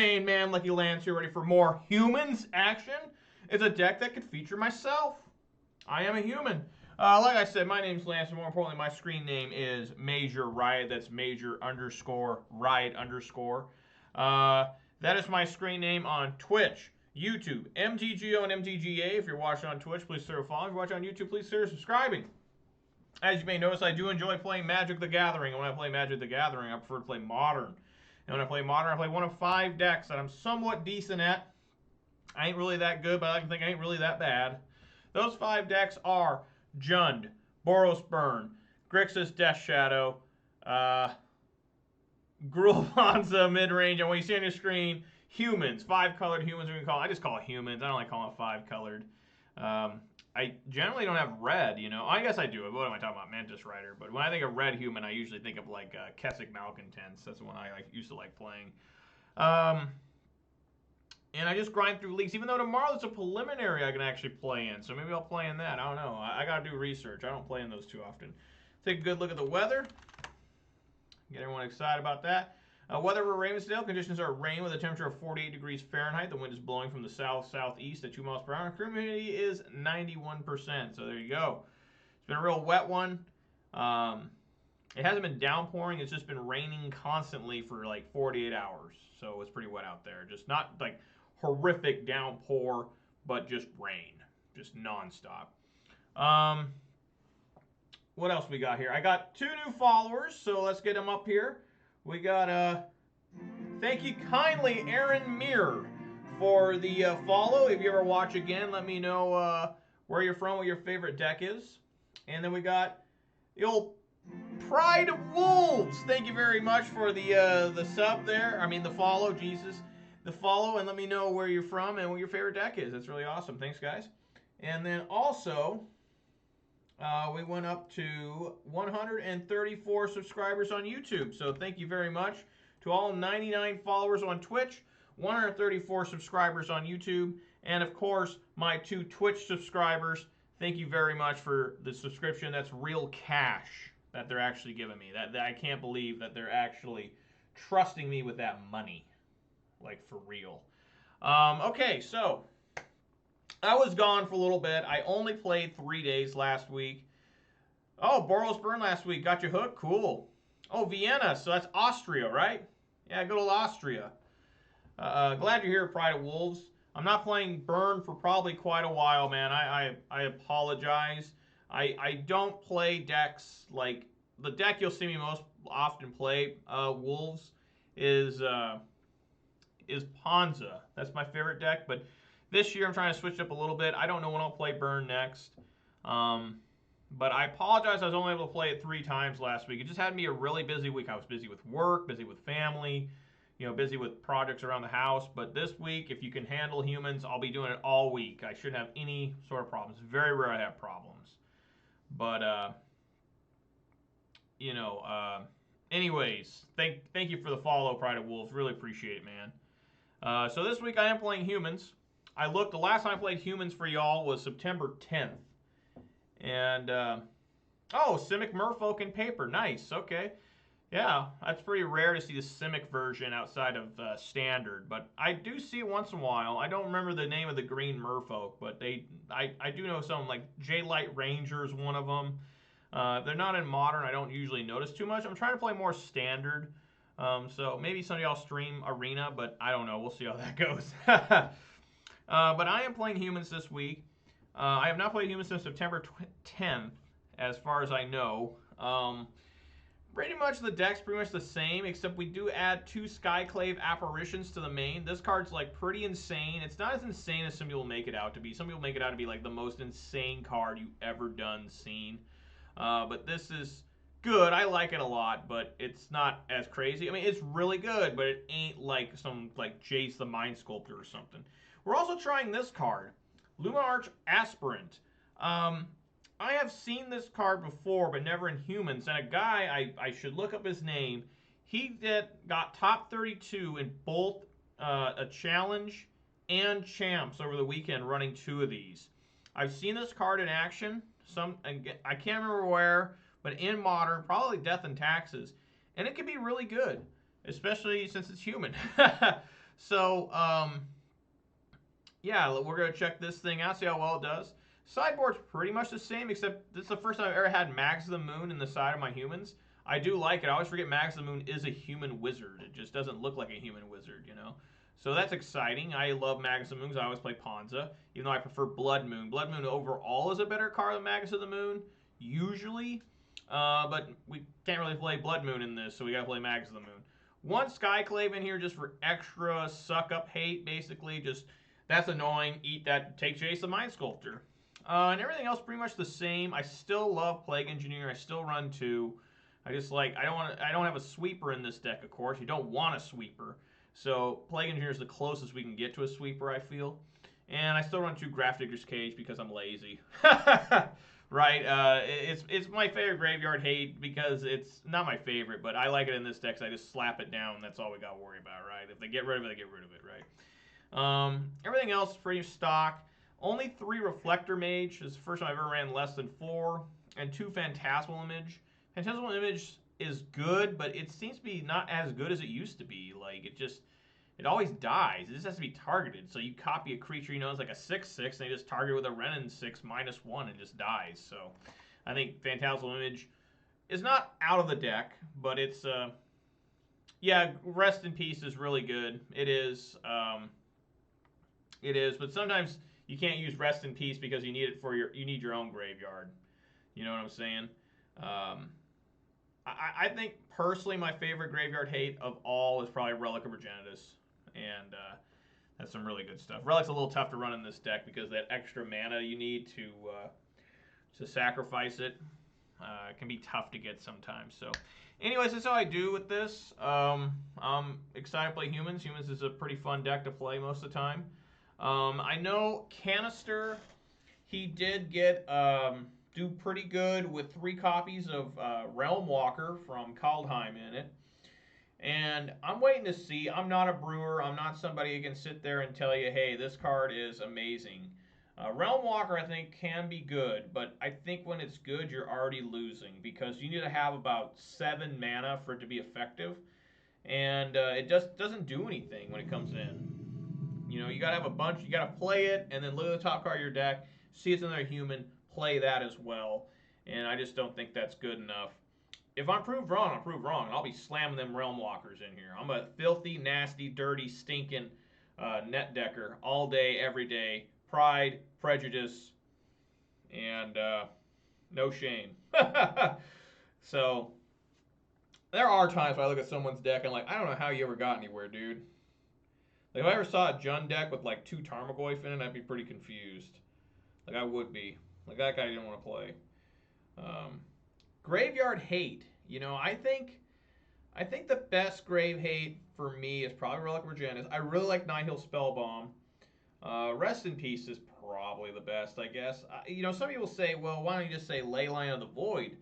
main man, Lucky Lance here, ready for more humans action. It's a deck that could feature myself. I am a human. Like I said, my name's Lance, and more importantly, my screen name is Major Riot. That's Major _ Riot _. That is my screen name on Twitch, YouTube, MTGO, and MTGA. If you're watching on Twitch, please consider following. If you're watching on YouTube, please consider subscribing. As you may notice, I do enjoy playing Magic the Gathering. And when I play Magic the Gathering, I prefer to play Modern. And when I play Modern, I play one of 5 decks that I'm somewhat decent at. I ain't really that good, but I like to think I ain't really that bad. Those 5 decks are Jund, Boros Burn, Grixis Death Shadow, Gruul Bonza mid-range, and when you see on your screen, humans, 5-colored humans, we can call it. I just call it humans. I don't like calling it 5-colored. I generally don't have red, you know. I guess I do. What am I talking about? Mantis Rider. But when I think of red human, I usually think of like Kessick Malcontents. That's the one I used to like playing. And I just grind through leagues. Even though tomorrow there's a preliminary I can actually play in. So maybe I'll play in that. I don't know. I got to do research. I don't play in those too often. Take a good look at the weather. Get everyone excited about that. Weather for Ravensdale. Conditions are rain with a temperature of 48 degrees Fahrenheit. The wind is blowing from the south-southeast at 2 miles per hour. Humidity is 91%. So there you go. It's been a real wet one. It hasn't been downpouring. It's just been raining constantly for like 48 hours. So it's pretty wet out there. Just not like horrific downpour, but just rain. Just nonstop. What else we got here? I got 2 new followers, so let's get them up here. We got, thank you kindly, Aaron Meir, for the follow. If you ever watch again, let me know where you're from, what your favorite deck is. And then we got the old Pride of Wolves. Thank you very much for the sub there. I mean, the follow, Jesus. The follow, and let me know where you're from and what your favorite deck is. That's really awesome. Thanks, guys. And then also, we went up to 134 subscribers on YouTube. So thank you very much to all 99 followers on Twitch, 134 subscribers on YouTube, and of course, my 2 Twitch subscribers. Thank you very much for the subscription. That's real cash that they're actually giving me. That I can't believe that they're actually trusting me with that money. Like, for real. Okay, so I was gone for a little bit. I only played 3 days last week. Oh, Boros Burn last week. Got you hooked? Cool. Oh, Vienna. So that's Austria, right? Yeah, good old Austria. Glad you're here, Pride of Wolves. I'm not playing Burn for probably quite a while, man. I apologize. I don't play decks like... The deck you'll see me most often play, Wolves, is Ponza. That's my favorite deck, but this year I'm trying to switch up a little bit. I don't know when I'll play Burn next. But I apologize, I was only able to play it 3 times last week. It just had me a really busy week. I was busy with work, busy with family, you know, busy with projects around the house. But this week, if you can handle humans, I'll be doing it all week. I shouldn't have any sort of problems. Very rare I have problems. But, you know, anyways, thank you for the follow, Pride of Wolves. Really appreciate it, man. So this week I am playing humans. I looked, the last time I played humans for y'all was September 10th. And, oh, Simic Merfolk in paper. Nice, okay. Yeah, that's pretty rare to see the Simic version outside of Standard. But I do see it once in a while. I don't remember the name of the green Merfolk, but I do know some, like J-Light Ranger is one of them. They're not in Modern. I don't usually notice too much. I'm trying to play more Standard. So maybe some of y'all stream Arena, but I don't know. We'll see how that goes. But I am playing humans this week. I have not played humans since September 10th, as far as I know. Pretty much the deck's pretty much the same, except we do add 2 Skyclave Apparitions to the main. This card's like pretty insane. It's not as insane as some people make it out to be. Some people make it out to be like the most insane card you've ever seen. But this is good. I like it a lot, but it's not as crazy. I mean, it's really good, but it ain't like some like Jace the Mind Sculptor or something. We're also trying this card, Luminarch Aspirant. I have seen this card before, but never in humans. And a guy, I should look up his name. He got top 32 in both a challenge and champs over the weekend, running 2 of these. I've seen this card in action. I can't remember where, but in Modern, probably Death and Taxes, and it can be really good, especially since it's human. So, yeah, we're going to check this thing out, see how well it does. Sideboard's pretty much the same, except this is the first time I've ever had Mags of the Moon in the side of my humans. I do like it. I always forget Mags of the Moon is a human wizard. It just doesn't look like a human wizard, you know? So that's exciting. I love Magus of the Moon because I always play Ponza, even though I prefer Blood Moon. Blood Moon overall is a better card than Magus of the Moon, usually. But we can't really play Blood Moon in this, so we gotta play Magus of the Moon. One Skyclave in here just for extra suck up hate, basically. Just that's annoying. Eat that. Take Jace the Mind Sculptor. And everything else pretty much the same. I still love Plague Engineer. I still run 2. I just like I don't have a sweeper in this deck, of course. You don't want a sweeper. So Plague Engineer is the closest we can get to a sweeper, I feel. And I still run 2 Grafdigger's Cage because I'm lazy. Right? It's my favorite graveyard hate because it's not my favorite, but I like it in this deck because I just slap it down. That's all we got to worry about, right? If they get rid of it, they get rid of it, right? Everything else is pretty stock. Only 3 Reflector Mage. This is the first time I've ever ran less than 4. And 2 Phantasmal Image. Phantasmal Image is good, but it seems to be not as good as it used to be. Like, it always dies. It just has to be targeted. So you copy a creature you know is like a 6/6, and they just target it with a Renin 6 -1 and just dies. So I think Phantasmal Image is not out of the deck, but it's yeah, Rest in Peace is really good. It is. It is, but sometimes you can't use Rest in Peace because you need it for you need your own graveyard. You know what I'm saying? I think personally my favorite graveyard hate of all is probably Relic of Progenitus, and that's some really good stuff. Relic's a little tough to run in this deck because that extra mana you need to sacrifice it can be tough to get sometimes. So, anyways, that's how I do with this. I'm excited to play Humans. Humans is a pretty fun deck to play most of the time. I know Canister, he did get do pretty good with 3 copies of Realm Walker from Kaldheim in it. And I'm waiting to see. I'm not a brewer. I'm not somebody who can sit there and tell you, hey, this card is amazing. Realm Walker, I think, can be good, but I think when it's good, you're already losing because you need to have about 7 mana for it to be effective. And it just doesn't do anything when it comes in. You know, you got to have a bunch. You got to play it, and then look at the top card of your deck, see it's another human, play that as well. And I just don't think that's good enough. If I'm proved wrong, I'm proved wrong, and I'll be slamming them Realm Walkers in here. I'm a filthy, nasty, dirty, stinking net decker all day, every day. Pride, prejudice, and no shame. So there are times when I look at someone's deck and I'm like, I don't know how you ever got anywhere, dude. Like if I ever saw a Jund deck with like 2 Tarmogoyf in it, I'd be pretty confused. Like I would be. Like that guy didn't want to play. Graveyard hate. You know, I think the best grave hate for me is probably Relic of Progenitus. I really like Nihil Spellbomb. Rest in Peace is probably the best, I guess. You know, some people say, well, why don't you just say Leyline of the Void?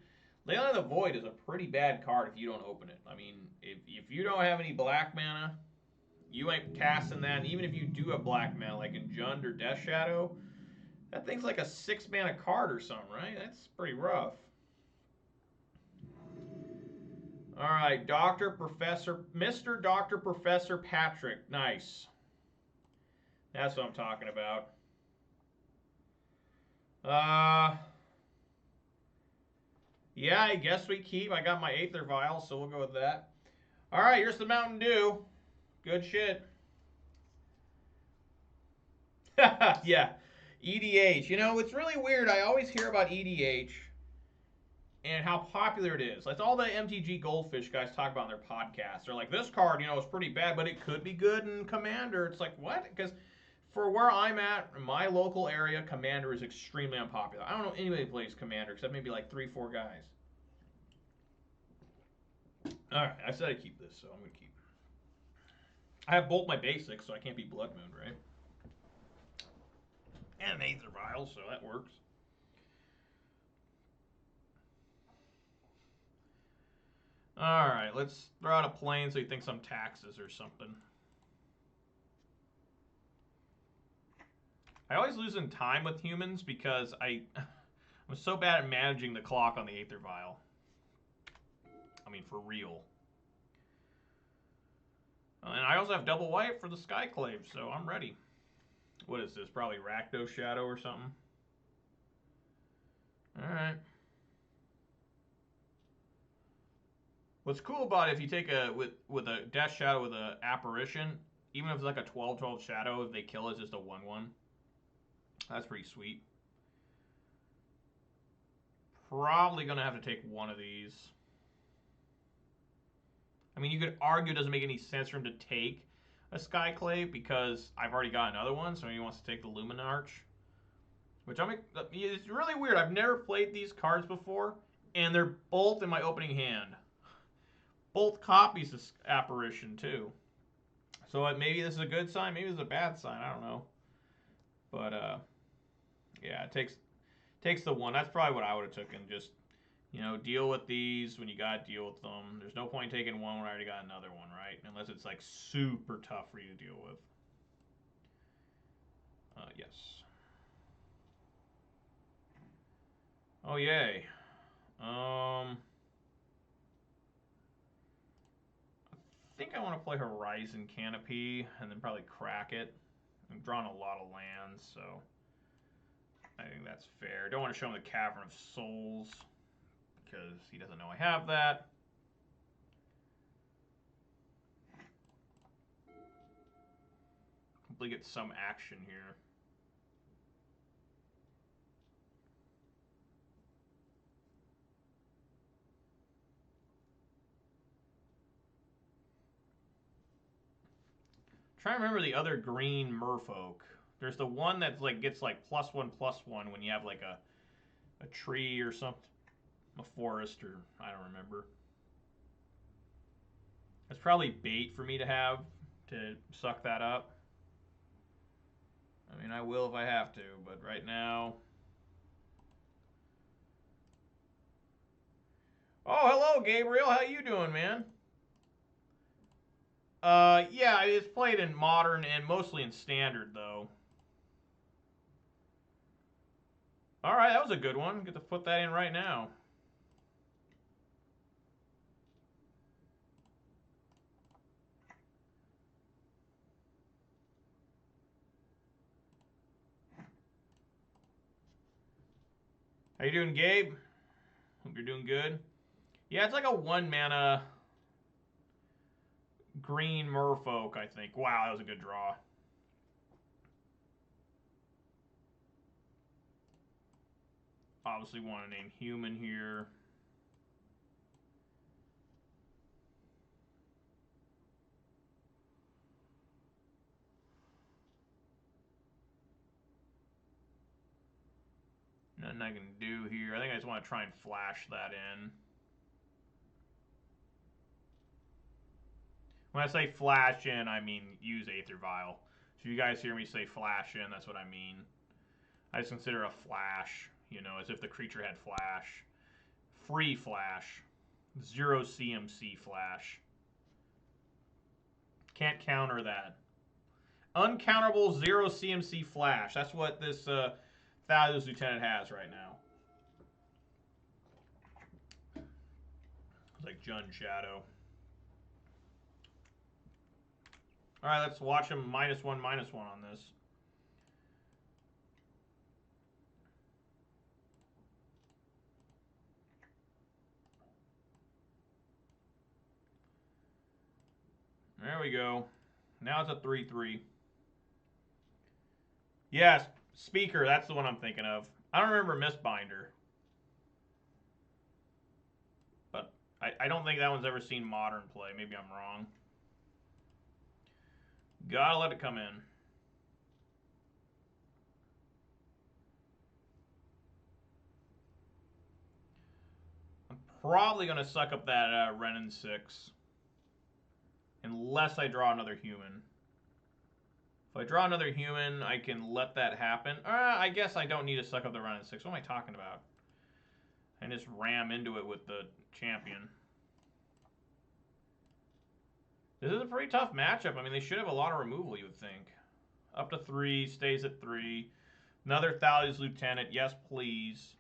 Leyline of the Void is a pretty bad card if you don't open it. I mean, if you don't have any black mana, you ain't casting that. And even if you do have black mana, like in Jund or Death Shadow, that thing's like a 6 mana card or something, right? That's pretty rough. All right, Mr. Dr. Professor Patrick. Nice. That's what I'm talking about. Yeah, I guess we keep. I got my Aether Vial, so we'll go with that. All right, here's the Mountain Dew. Good shit. Yeah, EDH. You know, it's really weird. I always hear about EDH and how popular it is. That's all the MTG Goldfish guys talk about in their podcasts. They're like, this card, you know, is pretty bad, but it could be good in Commander. It's like, what? Because for where I'm at, in my local area, Commander is extremely unpopular. I don't know anybody who plays Commander except maybe like 3-4 guys. All right, I said I'd keep this, so I'm going to keep it. I have both my basics, so I can't be Blood Moon, right? And an Aether Vial, so that works. Alright, let's throw out a plane so he thinks I'm taxes or something. I always lose in time with humans because I'm so bad at managing the clock on the Aether Vial. I mean, for real. And I also have double white for the Skyclave, so I'm ready. What is this? Probably Rakdos Shadow or something. Alright. What's cool about it, if you take with a Death Shadow with an Apparition, even if it's like a 12/12 Shadow, if they kill it's just a 1/1. That's pretty sweet. Probably gonna have to take one of these. I mean, you could argue it doesn't make any sense for him to take a Skyclave because I've already got another one, so he wants to take the Luminarch. Which it's really weird. I've never played these cards before, and they're both in my opening hand. Both copies of Apparition, too. So maybe this is a good sign, maybe this is a bad sign, I don't know. But, yeah, it takes the one. That's probably what I would have taken. Just, you know, deal with these when you got to deal with them. There's no point taking one when I already got another one, right? Unless it's, like, super tough for you to deal with. Yes. Oh, yay. I think I want to play Horizon Canopy and then probably crack it. I'm drawing a lot of lands, so I think that's fair. Don't want to show him the Cavern of Souls because he doesn't know I have that. Hopefully get some action here. Trying to remember the other green merfolk. There's the one that like gets like +1/+1 when you have like a tree or something, a forest, or I don't remember. It's probably bait for me to have to suck that up. I mean, I will if I have to, but right now. Oh, hello, Gabriel. How you doing, man? Yeah, it's played in modern and mostly in standard, though. All right, that was a good one. Get to put that in right now. How you doing, Gabe? Hope you're doing good. Yeah, it's like a 1-mana green merfolk, I think. Wow, that was a good draw. Obviously want to name human here. Nothing I can do here. I think I just want to try and flash that in. When I say flash in, I mean use Aether Vial. So if you guys hear me say flash in, that's what I mean. I just consider a flash, you know, as if the creature had flash. Free flash. 0 CMC flash. Can't counter that. Uncounterable 0 CMC flash. That's what this Thalia's Lieutenant has right now. It's like Jund Shadow. Alright, let's watch him -1/-1 on this. There we go. Now it's a 3/3. Yes, Speaker, that's the one I'm thinking of. I don't remember Mistbinder. But I don't think that one's ever seen modern play. Maybe I'm wrong. Gotta let it come in. I'm probably going to suck up that Renin 6. Unless I draw another human. If I draw another human, I can let that happen. I guess I don't need to suck up the Renin 6. What am I talking about? And just ram into it with the champion. This is a pretty tough matchup. I mean, they should have a lot of removal, you would think. Up to 3, stays at 3. Another Thalia's Lieutenant, yes please.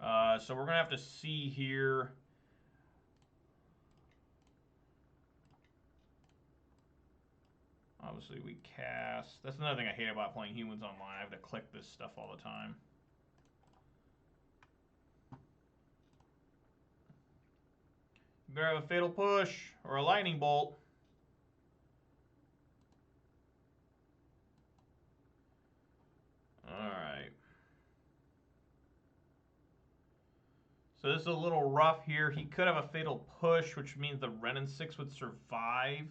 So we're going to have to see here. Obviously, we cast. That's another thing I hate about playing humans online. I have to click this stuff all the time. You better have a Fatal Push or a Lightning Bolt. Alright. So this is a little rough here. He could have a Fatal Push, which means the Renin 6 would survive.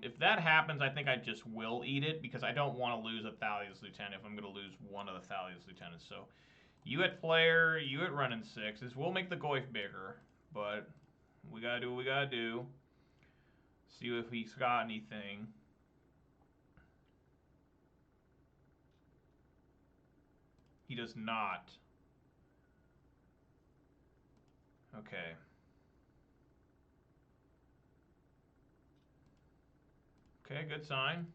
If that happens, I think I just will eat it because I don't want to lose a Thalia's Lieutenant if I'm going to lose one of the Thalia's Lieutenants. So you at player, you at Renin 6. This will make the Goyf bigger, but we got to do what we got to do. See if he's got anything. He does not. Okay. Okay, good sign.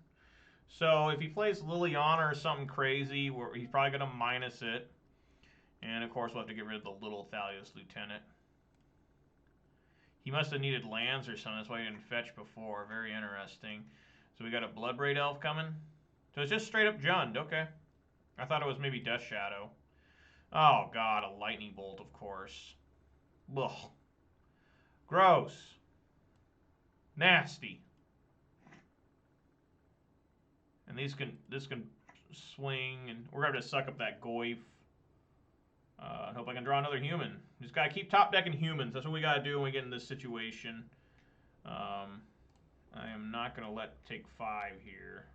So if he plays Liliana or something crazy, he's probably going to minus it. And of course, we'll have to get rid of the little Thalia's Lieutenant. He must have needed lands or something. That's why he didn't fetch before. Very interesting. So we got a Bloodbraid Elf coming. So it's just straight up Jund. Okay. I thought it was maybe Death Shadow. Oh, God. A Lightning Bolt, of course. Ugh. Gross. Nasty. And this can swing, and we're going to suck up that Goyf. I hope I can draw another human. Just got to keep top decking humans. That's what we got to do when we get in this situation. I am not going to let take 5 here.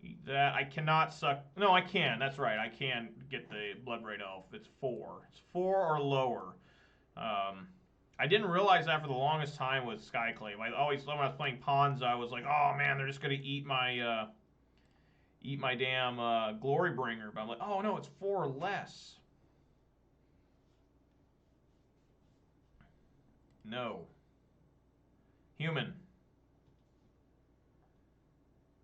Eat that. I cannot suck. No, I can. That's right. I can get the Bloodbraid Elf. It's 4. It's 4 or lower. I didn't realize that for the longest time with Skyclave. I always, when I was playing Pawns, I was like, oh man, they're just going to eat my damn Glorybringer. But I'm like, oh no, it's 4 or less. No. Human.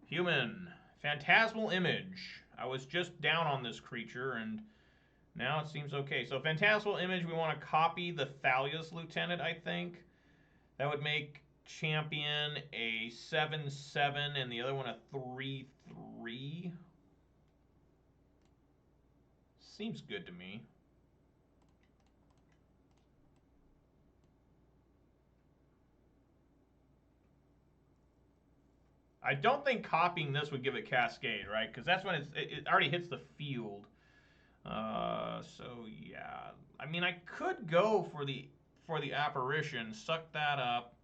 Human. Phantasmal Image. I was just down on this creature, and now it seems okay. So Phantasmal Image, we want to copy the Thalia's Lieutenant, I think. That would make Champion a 7/7 and the other one a 3/3. Seems good to me. I don't think copying this would give it Cascade, right? Because that's when it already hits the field. So yeah, I mean, I could go for the Apparition, suck that up.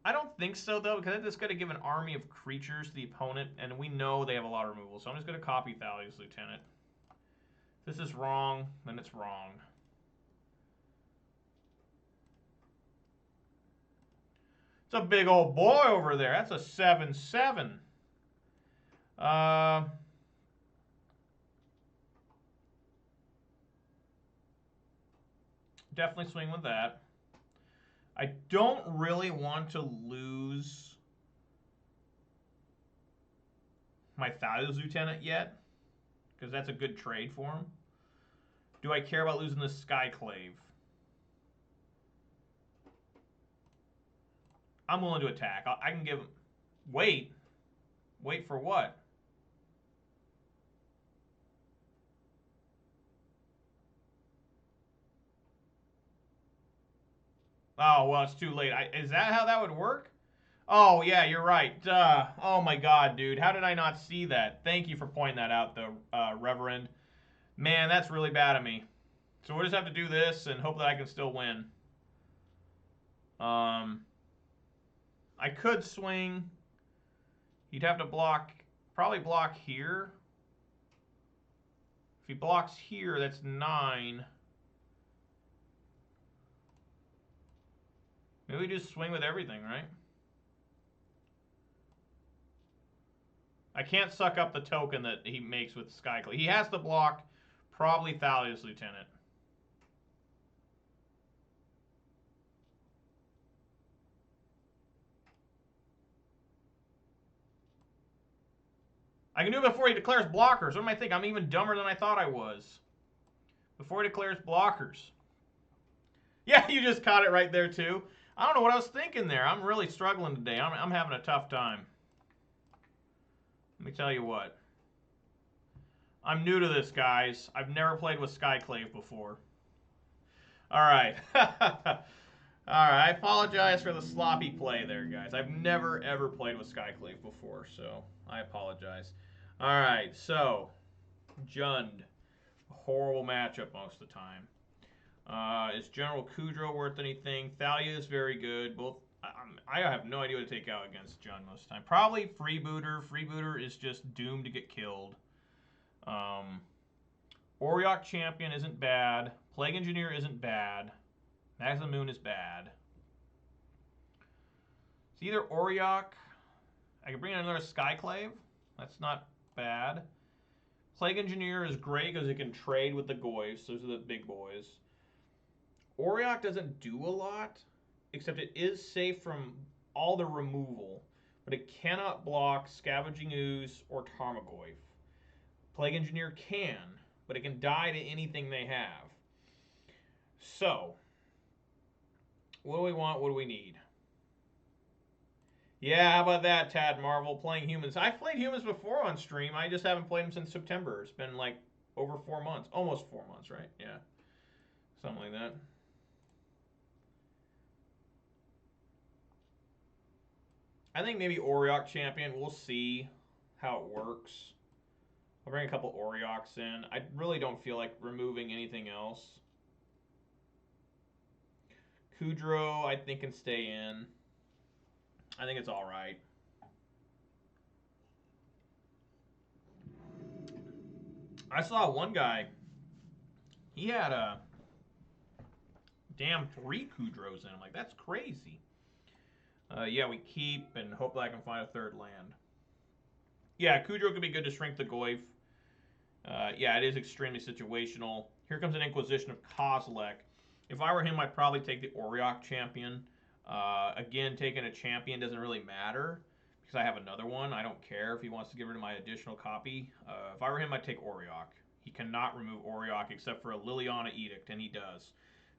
I don't think so though, because it's going to give an army of creatures to the opponent, and we know they have a lot of removal. So I'm just going to copy Thalia's Lieutenant. If this is wrong, then it's wrong. It's a big old boy over there. That's a 7/7. Definitely swing with that. I don't really want to lose my Thalia's Lieutenant yet, because that's a good trade for him. Do I care about losing the Skyclave? I'm willing to attack. I can give him... Wait. Wait for what? Oh, well, it's too late. Is that how that would work? Oh, yeah, you're right. Duh. Oh, my God, dude. How did I not see that? Thank you for pointing that out, though, Reverend. Man, that's really bad of me. So we'll just have to do this and hope that I can still win. I could swing. He'd have to block, probably block here. If he blocks here, that's 9. Maybe we just swing with everything, right? I can't suck up the token that he makes with Skyclave. He has to block probably Thalia's Lieutenant. I can do it before he declares blockers. What am I thinking? I'm even dumber than I thought I was. Before he declares blockers. Yeah, you just caught it right there too. I don't know what I was thinking there. I'm really struggling today. I'm having a tough time. Let me tell you what. I'm new to this, guys. I've never played with Skyclave before. All right. All right. I apologize for the sloppy play there, guys. I've never, ever played with Skyclave before, so I apologize. All right. So, Jund. Horrible matchup most of the time. Is General Kudro worth anything? Thalia is very good. Both. I have no idea what to take out against Jund most of the time. Probably Freebooter. Freebooter is just doomed to get killed. Auriok Champion isn't bad. Plague Engineer isn't bad. Max of the Moon is bad. It's either Auriok. I can bring in another Skyclave. That's not bad. Plague Engineer is great because it can trade with the Goyfs. Those are the big boys. Auriok doesn't do a lot, except it is safe from all the removal, but it cannot block Scavenging Ooze or Tarmogoyf. Plague Engineer can, but it can die to anything they have. So, what do we want? What do we need? Yeah, how about that, Tad Marvel? Playing humans. I've played humans before on stream. I just haven't played them since September. It's been like over 4 months. Almost 4 months, right? Yeah. Something like that. I think maybe Auriok Champion. We'll see how it works. I'll bring a couple Aurioks in. I really don't feel like removing anything else. Kudro, I think, can stay in. I think it's all right. I saw one guy. He had a damn 3 Kudros in. I'm like, that's crazy. Yeah, we keep and hope that I can find a third land. Yeah, Kudro could be good to shrink the Goyf. Yeah, it is extremely situational. Here comes an Inquisition of Kozilek. If I were him, I'd probably take the Auriok Champion. Again, taking a champion doesn't really matter because I have another one. I don't care if he wants to get rid of my additional copy. If I were him, I'd take Auriok. He cannot remove Auriok except for a Liliana Edict, and he does.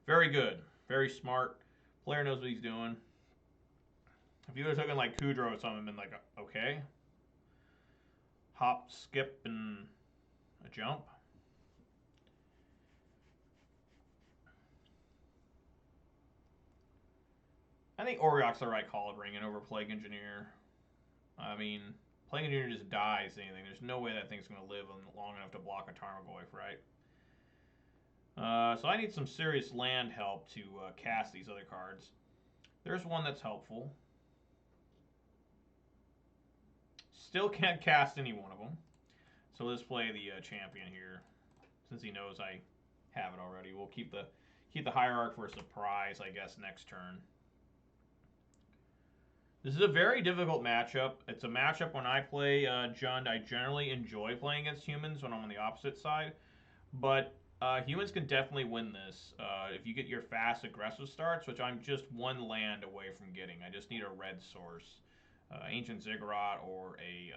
Very good. Very smart. Player knows what he's doing. If you would have taken like Kudro or something, been like, okay. Hop, skip, and a jump. I think Auriok's the right call to bring in over Plague Engineer. I mean, Plague Engineer just dies anything. There's no way that thing's going to live long enough to block a Tarmogoyf, right? So I need some serious land help to cast these other cards. There's one that's helpful. Still can't cast any one of them. So let's play the champion here. Since he knows I have it already, we'll keep the Hierarch for a surprise, I guess, next turn. This is a very difficult matchup. It's a matchup when I play Jund. I generally enjoy playing against humans when I'm on the opposite side. But humans can definitely win this if you get your fast aggressive starts, which I'm just one land away from getting. I just need a red source. Ancient Ziggurat or a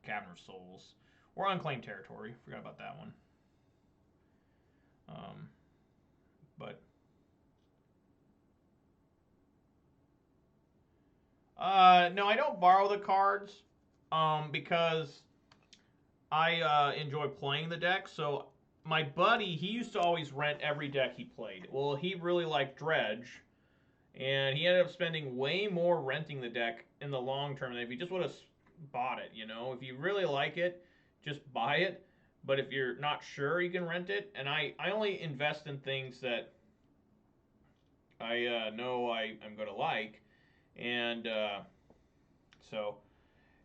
Cavern of Souls. Or Unclaimed Territory. Forgot about that one. But no, I don't borrow the cards because I enjoy playing the deck. So my buddy, he used to always rent every deck he played. Well, he really liked Dredge, and he ended up spending way more renting the deck in the long term than if he just would have bought it. You know, if you really like it, just buy it. But if you're not sure, you can rent it. And I only invest in things that I know I'm going to like. And so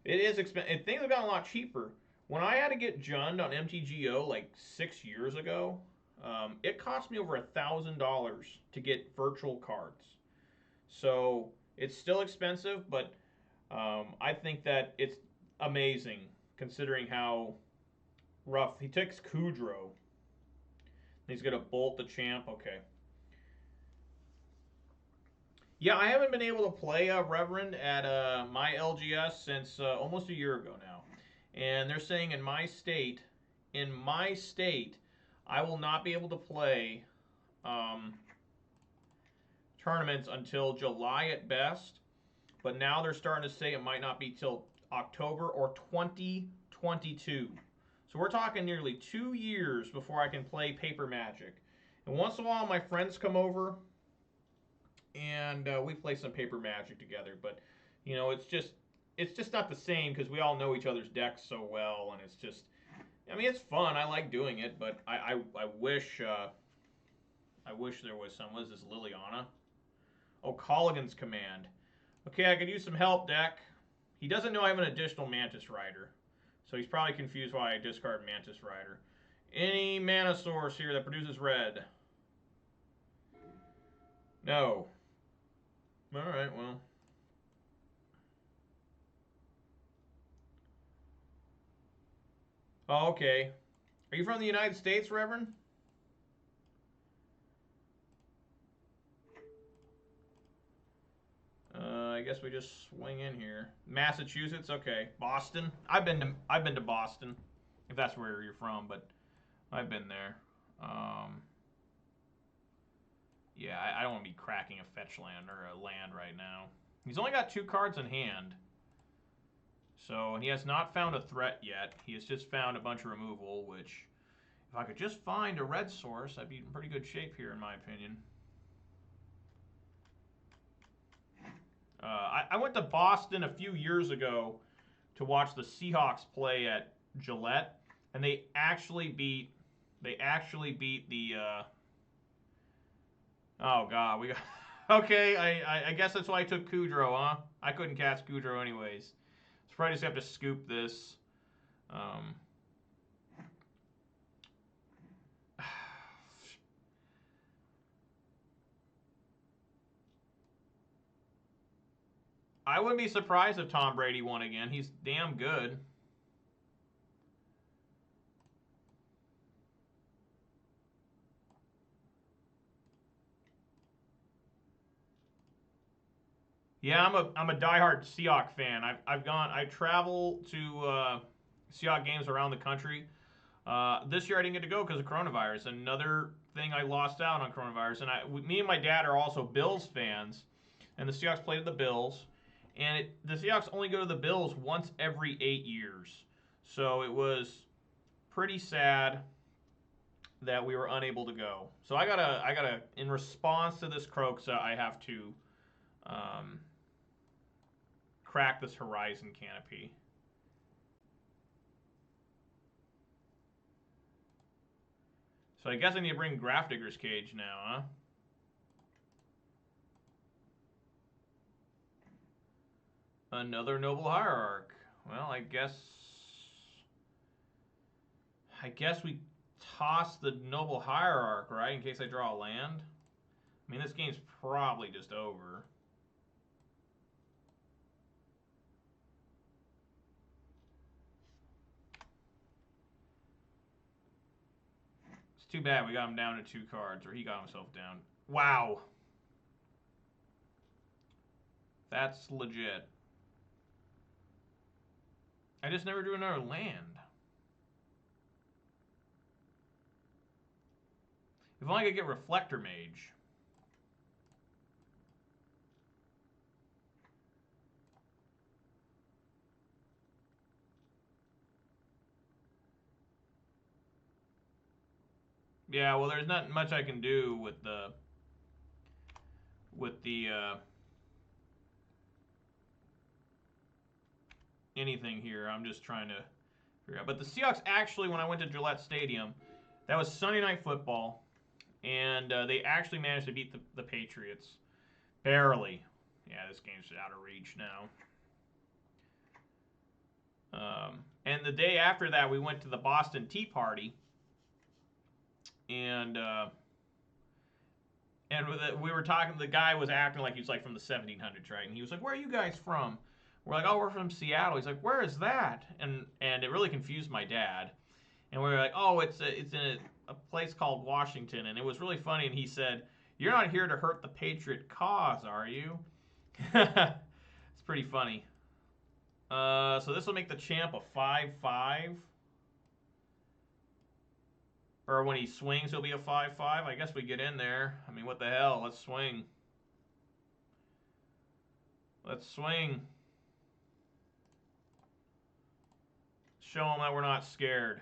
it is expensive. Things have gotten a lot cheaper. When I had to get Jund on MTGO like 6 years ago, it cost me over $1,000 to get virtual cards. So it's still expensive, but I think that it's amazing considering how rough. He takes Kudro. He's going to bolt the champ. Okay. Yeah, I haven't been able to play Reverend at my LGS since almost a year ago now. And they're saying in my state, I will not be able to play tournaments until July at best. But now they're starting to say it might not be till October or 2022. So we're talking nearly 2 years before I can play Paper Magic. And once in a while, my friends come over and we play some Paper Magic together. But you know, it's just not the same because we all know each other's decks so well, and it's just, I mean, it's fun. I like doing it, but I wish there was some. What is this, Liliana? Oh, Colligan's Command. Okay, I could use some help, deck. He doesn't know I have an additional Mantis Rider, so he's probably confused why I discard Mantis Rider. Any mana source here that produces red? No. All right, well. Oh, okay. Are you from the United States, Reverend? I guess we just swing in here. Massachusetts, okay. Boston. I've been to Boston, if that's where you're from, but I've been there. Yeah, I don't want to be cracking a fetch land or a land right now. He's only got 2 cards in hand. So, and he has not found a threat yet. He has just found a bunch of removal, which, if I could just find a red source, I'd be in pretty good shape here, in my opinion. I went to Boston a few years ago to watch the Seahawks play at Gillette, and they actually beat the oh god, we got okay, I guess that's why I took Kudrow, huh? I couldn't cast Kudrow anyways. So probably just have to scoop this. I wouldn't be surprised if Tom Brady won again. He's damn good. Yeah, I'm a diehard Seahawks fan. I travel to Seahawks games around the country. This year I didn't get to go because of coronavirus. Another thing I lost out on coronavirus, and me and my dad are also Bills fans, and the Seahawks played the Bills, and the Seahawks only go to the Bills once every 8 years, so it was pretty sad that we were unable to go. So I gotta in response to this Croxa, I have to um, crack this Horizon Canopy. So I guess I need to bring Grafdigger's Cage now, huh? Another Noble Hierarch. Well, I guess we toss the Noble Hierarch, right, in case I draw a land. I mean, this game's probably just over. It's too bad we got him down to 2 cards, or he got himself down. Wow. That's legit. I just never drew another land. If only I could get Reflector Mage. Yeah, well, there's not much I can do with the anything here. I'm just trying to figure out. But the Seahawks actually, when I went to Gillette Stadium, that was Sunday Night Football, and they actually managed to beat the Patriots. Barely. Yeah, this game's out of reach now. And the day after that, we went to the Boston Tea Party, and we were talking. The guy was acting like he was like from the 1700s, right? And he was like, "Where are you guys from?" We're like, "Oh, we're from Seattle." He's like, "Where is that?" And it really confused my dad. And we were like, "Oh, it's in a place called Washington." And it was really funny. And he said, "You're not here to hurt the Patriot cause, are you?" It's pretty funny. So this will make the champ a 5/5. Or when he swings, he'll be a 5/5. I guess we get in there. I mean, what the hell? Let's swing. Let's swing. Show them that we're not scared.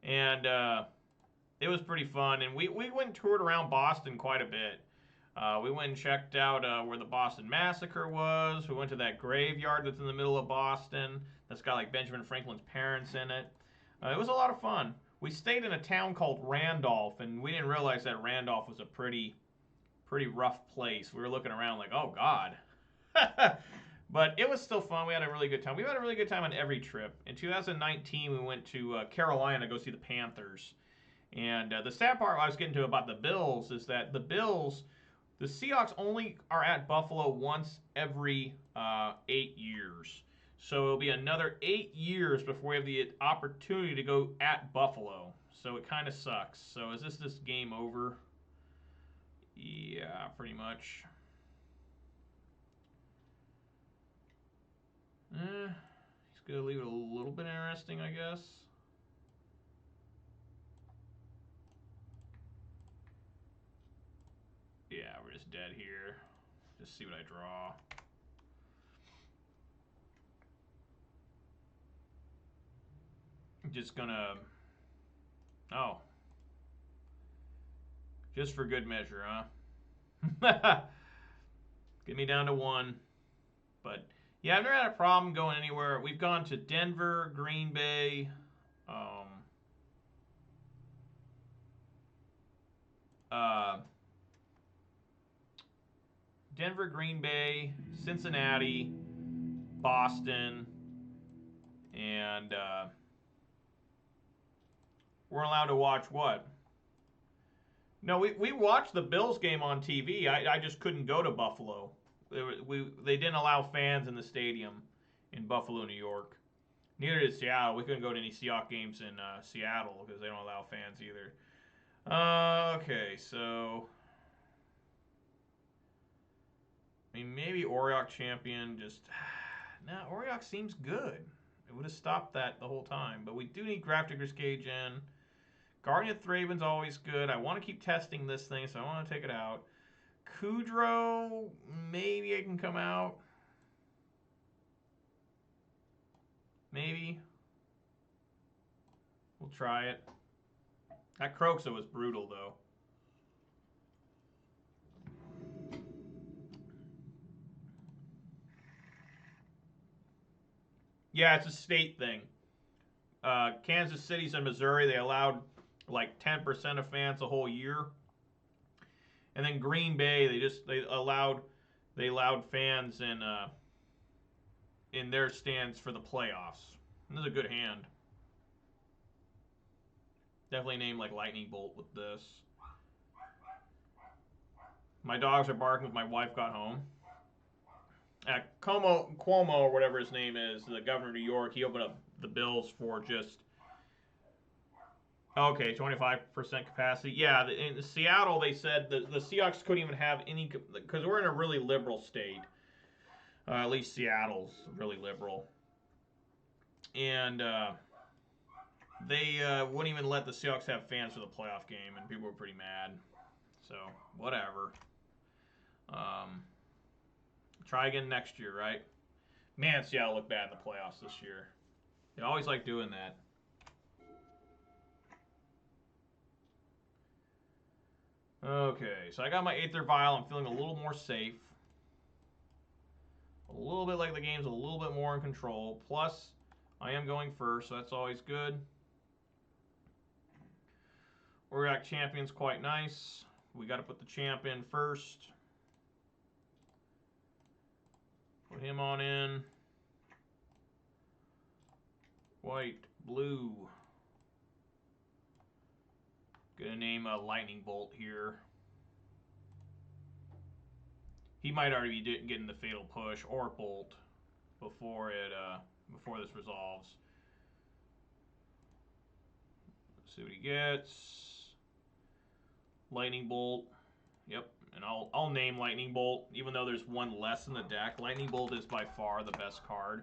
And it was pretty fun. And we went and toured around Boston quite a bit. We went and checked out where the Boston Massacre was. We went to that graveyard that's in the middle of Boston that's got like Benjamin Franklin's parents in it. It was a lot of fun. We stayed in a town called Randolph, and we didn't realize that Randolph was a pretty rough place. We were looking around like, oh God. But it was still fun. We had a really good time. We had a really good time on every trip. In 2019, we went to Carolina to go see the Panthers. And the sad part I was getting to about the Bills is that the Seahawks only are at Buffalo once every 8 years. So it'll be another 8 years before we have the opportunity to go at Buffalo. So it kind of sucks. So is this game over? Yeah, pretty much. He's going to leave it a little bit interesting, I guess. Yeah, we're just dead here. Just see what I draw. I'm just gonna... Oh. Just for good measure, huh? Get me down to 1. But, yeah, I've never had a problem going anywhere. We've gone to Denver, Green Bay, Denver, Green Bay, Cincinnati, Boston, and we're allowed to watch what? No, we watched the Bills game on TV. I just couldn't go to Buffalo. They didn't allow fans in the stadium in Buffalo, New York. Neither did Seattle. We couldn't go to any Seahawks games in Seattle because they don't allow fans either. Okay, so I mean maybe Oriok champion. Just nah, Oriok seems good. It would have stopped that the whole time. But we do need Grafdigger's Cage in. Guardian of Thraben's always good. I want to keep testing this thing, so I want to take it out. Kudrow, maybe I can come out. Maybe. We'll try it. That Kroxa was brutal, though. Yeah, it's a state thing. Kansas City's in Missouri. They allowed like 10% of fans the whole year. And then Green Bay, they allowed fans in their stands for the playoffs. This is a good hand. Definitely named like Lightning Bolt with this. My dogs are barking when my wife got home. Cuomo, or whatever his name is, the governor of New York, he opened up the Bills for just... Okay, 25% capacity. Yeah, in Seattle, they said the Seahawks couldn't even have any... Because we're in a really liberal state. At least Seattle's really liberal. And they wouldn't even let the Seahawks have fans for the playoff game, and people were pretty mad. So, whatever. Try again next year, right? Man, Seattle looked bad in the playoffs this year. They always like doing that. Okay, so I got my Aether Vial. I'm feeling a little more safe. A little bit like the game's a little bit more in control. Plus, I am going first, so that's always good. Oriok Champion's quite nice. We got to put the champ in first. Put him on in. White, blue. Gonna name a Lightning Bolt here. He might already be getting the Fatal Push or Bolt before this resolves. Let's see what he gets. Lightning Bolt. Yep, and I'll name Lightning Bolt, even though there's one less in the deck. Lightning Bolt is by far the best card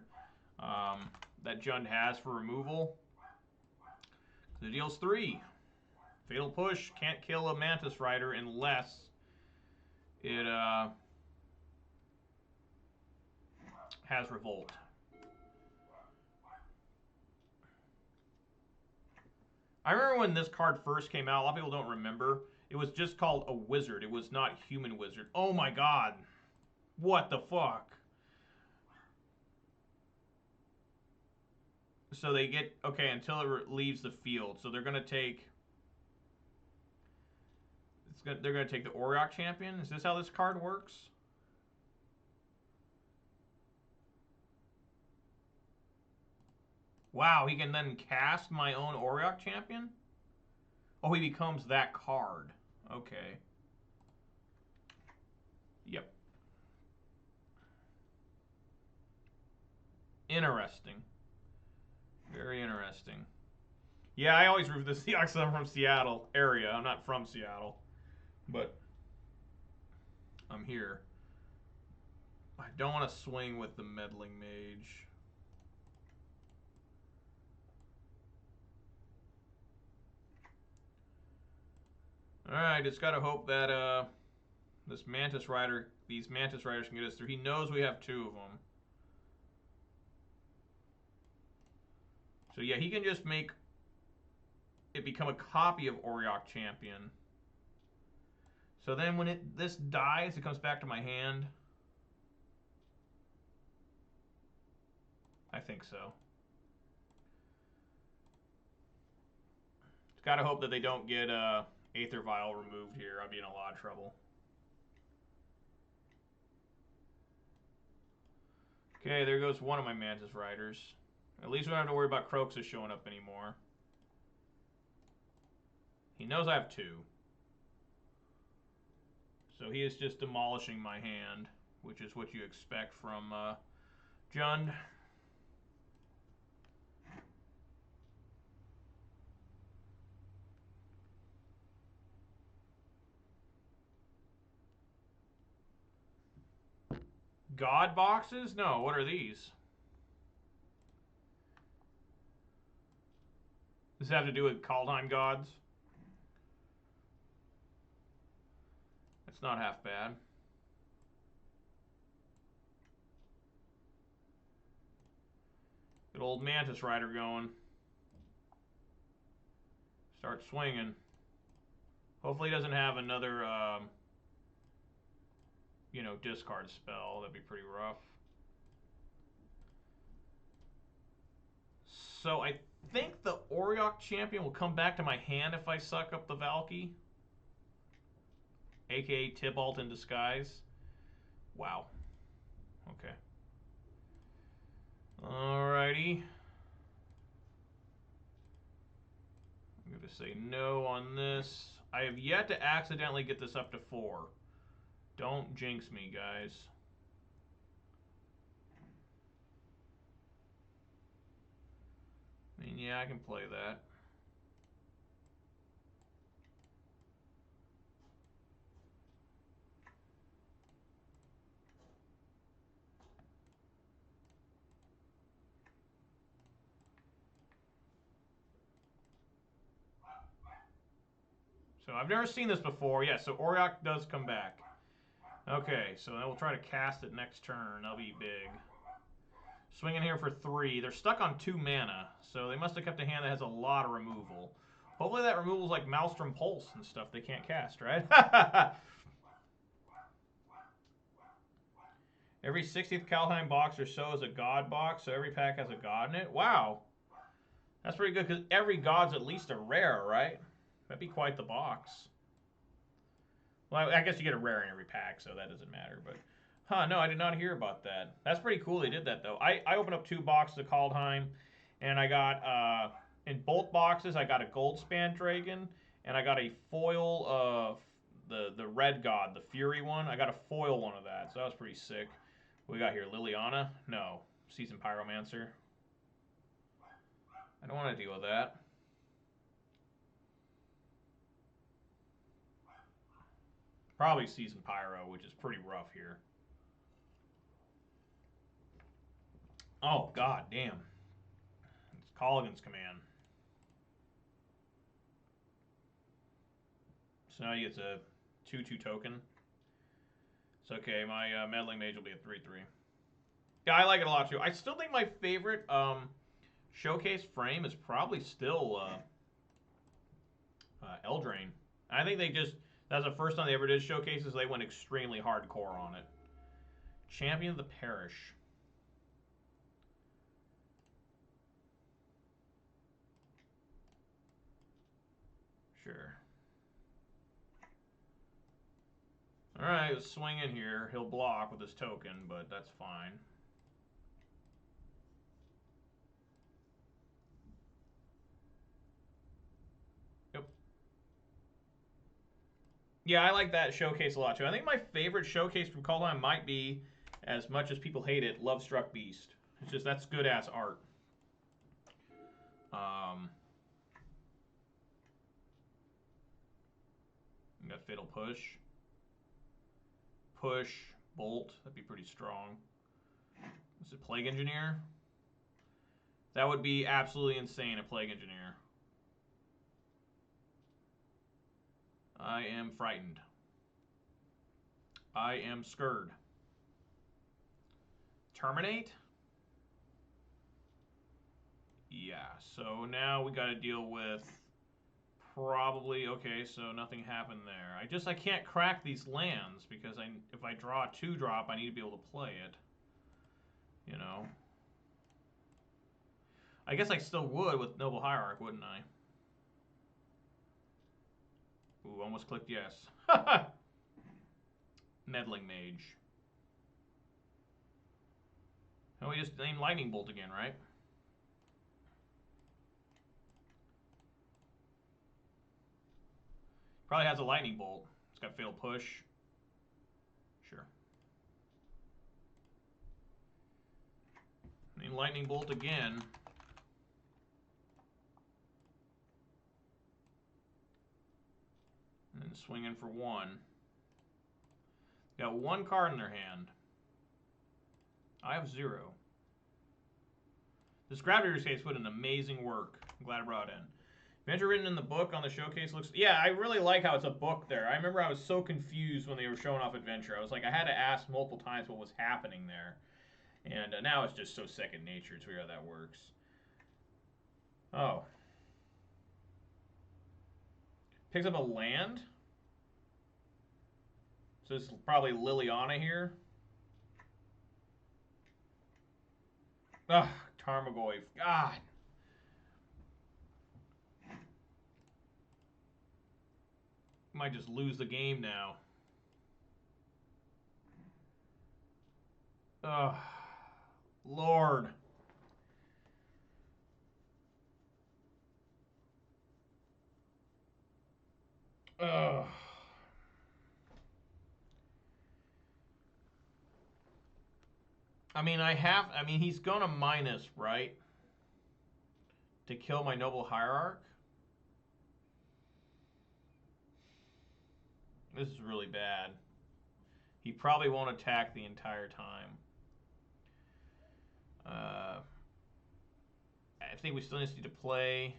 that Jund has for removal. So it deals 3. Fatal Push can't kill a Mantis Rider unless it has Revolt. I remember when this card first came out, a lot of people don't remember. It was just called a wizard. It was not human wizard. Oh my god. What the fuck? So they get, okay, until it leaves the field. So they're going to take, they're going to take the Auriok champion. Is this how this card works? Wow, he can then cast my own Auriok champion? Oh, he becomes that card. Okay. Yep. Interesting. Very interesting. Yeah, I always root for the Seahawks. I'm from Seattle area. I'm not from Seattle, but I'm here. I don't want to swing with the meddling mage. Alright, just gotta hope that this Mantis Rider, these Mantis Riders can get us through. He knows we have 2 of them. So yeah, he can just make it become a copy of Auriok Champion. So then when this dies, it comes back to my hand. I think so. Just gotta hope that they don't get Aether Vial removed here. I'd be in a lot of trouble. Okay, there goes one of my Mantis Riders. At least we don't have to worry about Croxus showing up anymore. He knows I have 2. So he is just demolishing my hand, which is what you expect from Jund. God boxes? No, what are these? Does this have to do with Kaldheim gods? That's not half bad. Good old Mantis Rider going. Start swinging. Hopefully he doesn't have another, you know, discard spell. That'd be pretty rough. So I think the Auriok champion will come back to my hand if I suck up the Valky. AKA Tybalt in disguise. Wow. Okay. Alrighty. I'm going to say no on this. I have yet to accidentally get this up to 4. Don't jinx me, guys. I mean, yeah, I can play that. So I've never seen this before. Yeah, so Auriok does come back. Okay, so then we'll try to cast it next turn. That'll be big. Swinging here for 3. They're stuck on 2 mana, so they must have kept a hand that has a lot of removal. Hopefully that removal is like Maelstrom Pulse and stuff they can't cast, right? Every 60th Kaldheim box or so is a god box, so every pack has a god in it. Wow. That's pretty good, because every god's at least a rare, right? That'd be quite the box. Well, I guess you get a rare in every pack, so that doesn't matter. But, huh, no, I did not hear about that. That's pretty cool they did that, though. I opened up 2 boxes of Kaldheim, and I got, in both boxes, I got a Goldspan Dragon, and I got a foil of the red god, the Fury one. I got a foil one of that, so that was pretty sick. What we got here? Liliana? No. Seasoned Pyromancer. I don't want to deal with that. Probably Seasoned Pyro, which is pretty rough here. Oh, god damn. It's Colligan's command. So now he gets a 2/2 token. It's okay, my Meddling Mage will be a 3/3. Yeah, I like it a lot too. I still think my favorite showcase frame is probably still Eldraine. I think they just, that's the first time they ever did showcases. They went extremely hardcore on it. Champion of the Parish. Sure. Alright, let's swing in here. He'll block with his token, but that's fine. Yep. Yeah, I like that showcase a lot too. I think my favorite showcase from Kaldheim might be, as much as people hate it, Lovestruck Beast. It's just, that's good ass art. You got Fatal Push. Push, Bolt, that'd be pretty strong. Is it Plague Engineer? That would be absolutely insane, a Plague Engineer. I am frightened. I am scared. Terminate? Yeah, so now we got to deal with probably, okay, so nothing happened there. I can't crack these lands because if I draw a 2-drop, I need to be able to play it. You know? I guess I still would with Noble Hierarch, wouldn't I? Ooh, almost clicked yes. Meddling Mage. Oh, we just named Lightning Bolt again, right? Probably has a Lightning Bolt. It's got Fatal Push. Sure. Name Lightning Bolt again. And then swing in for 1. Got 1 card in their hand. I have 0. This Gravity Case put in amazing work. I'm glad I brought it in. Adventure written in the book on the showcase looks... Yeah, I really like how it's a book there. I remember I was so confused when they were showing off Adventure. I was like, I had to ask multiple times what was happening there. And now it's just so second nature. It's weird how that works. Oh. Picks up a land. So this is probably Liliana here. Ugh, Tarmogoyf. God. Might just lose the game now. Ugh. Lord. Ugh. I mean, he's gonna minus, right? To kill my Noble Hierarch? This is really bad. He probably won't attack the entire time. I think we still need to play.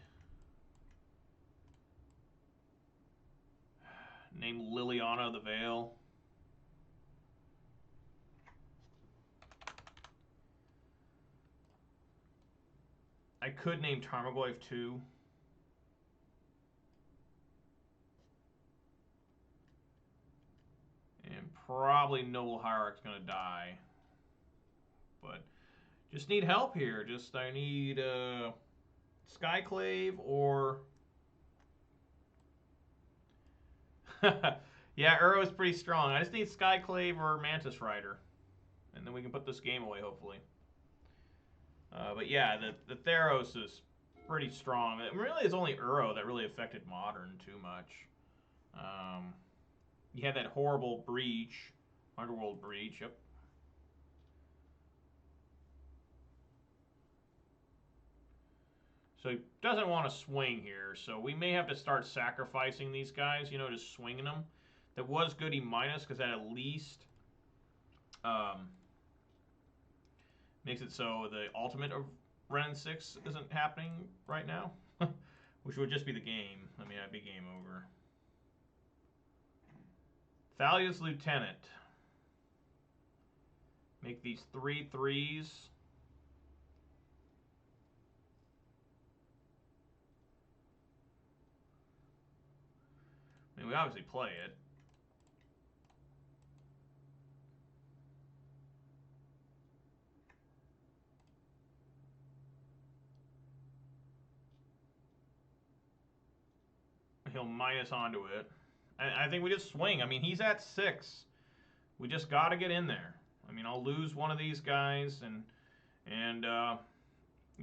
Name Liliana of the Veil. I could name Tarmogoyf too. And probably Noble Hierarch's gonna die. But just need help here. I need Skyclave or... Yeah, Uro is pretty strong. I just need Skyclave or Mantis Rider. And then we can put this game away, hopefully. But yeah, the Theros is pretty strong. It really is only Uro that really affected Modern too much. You had that horrible Breach, Underworld Breach, yep. So he doesn't want to swing here, so we may have to start sacrificing these guys, you know, just swinging them. That was good he minus, because that at least makes it so the ultimate of Ren 6 isn't happening right now, which would just be the game. I mean, that'd be game over. Thalia's Lieutenant. Make these 3 3s. I mean, we obviously play it. He'll minus onto it. I think we just swing. I mean, he's at 6. We just got to get in there. I mean, I'll lose one of these guys, and you know,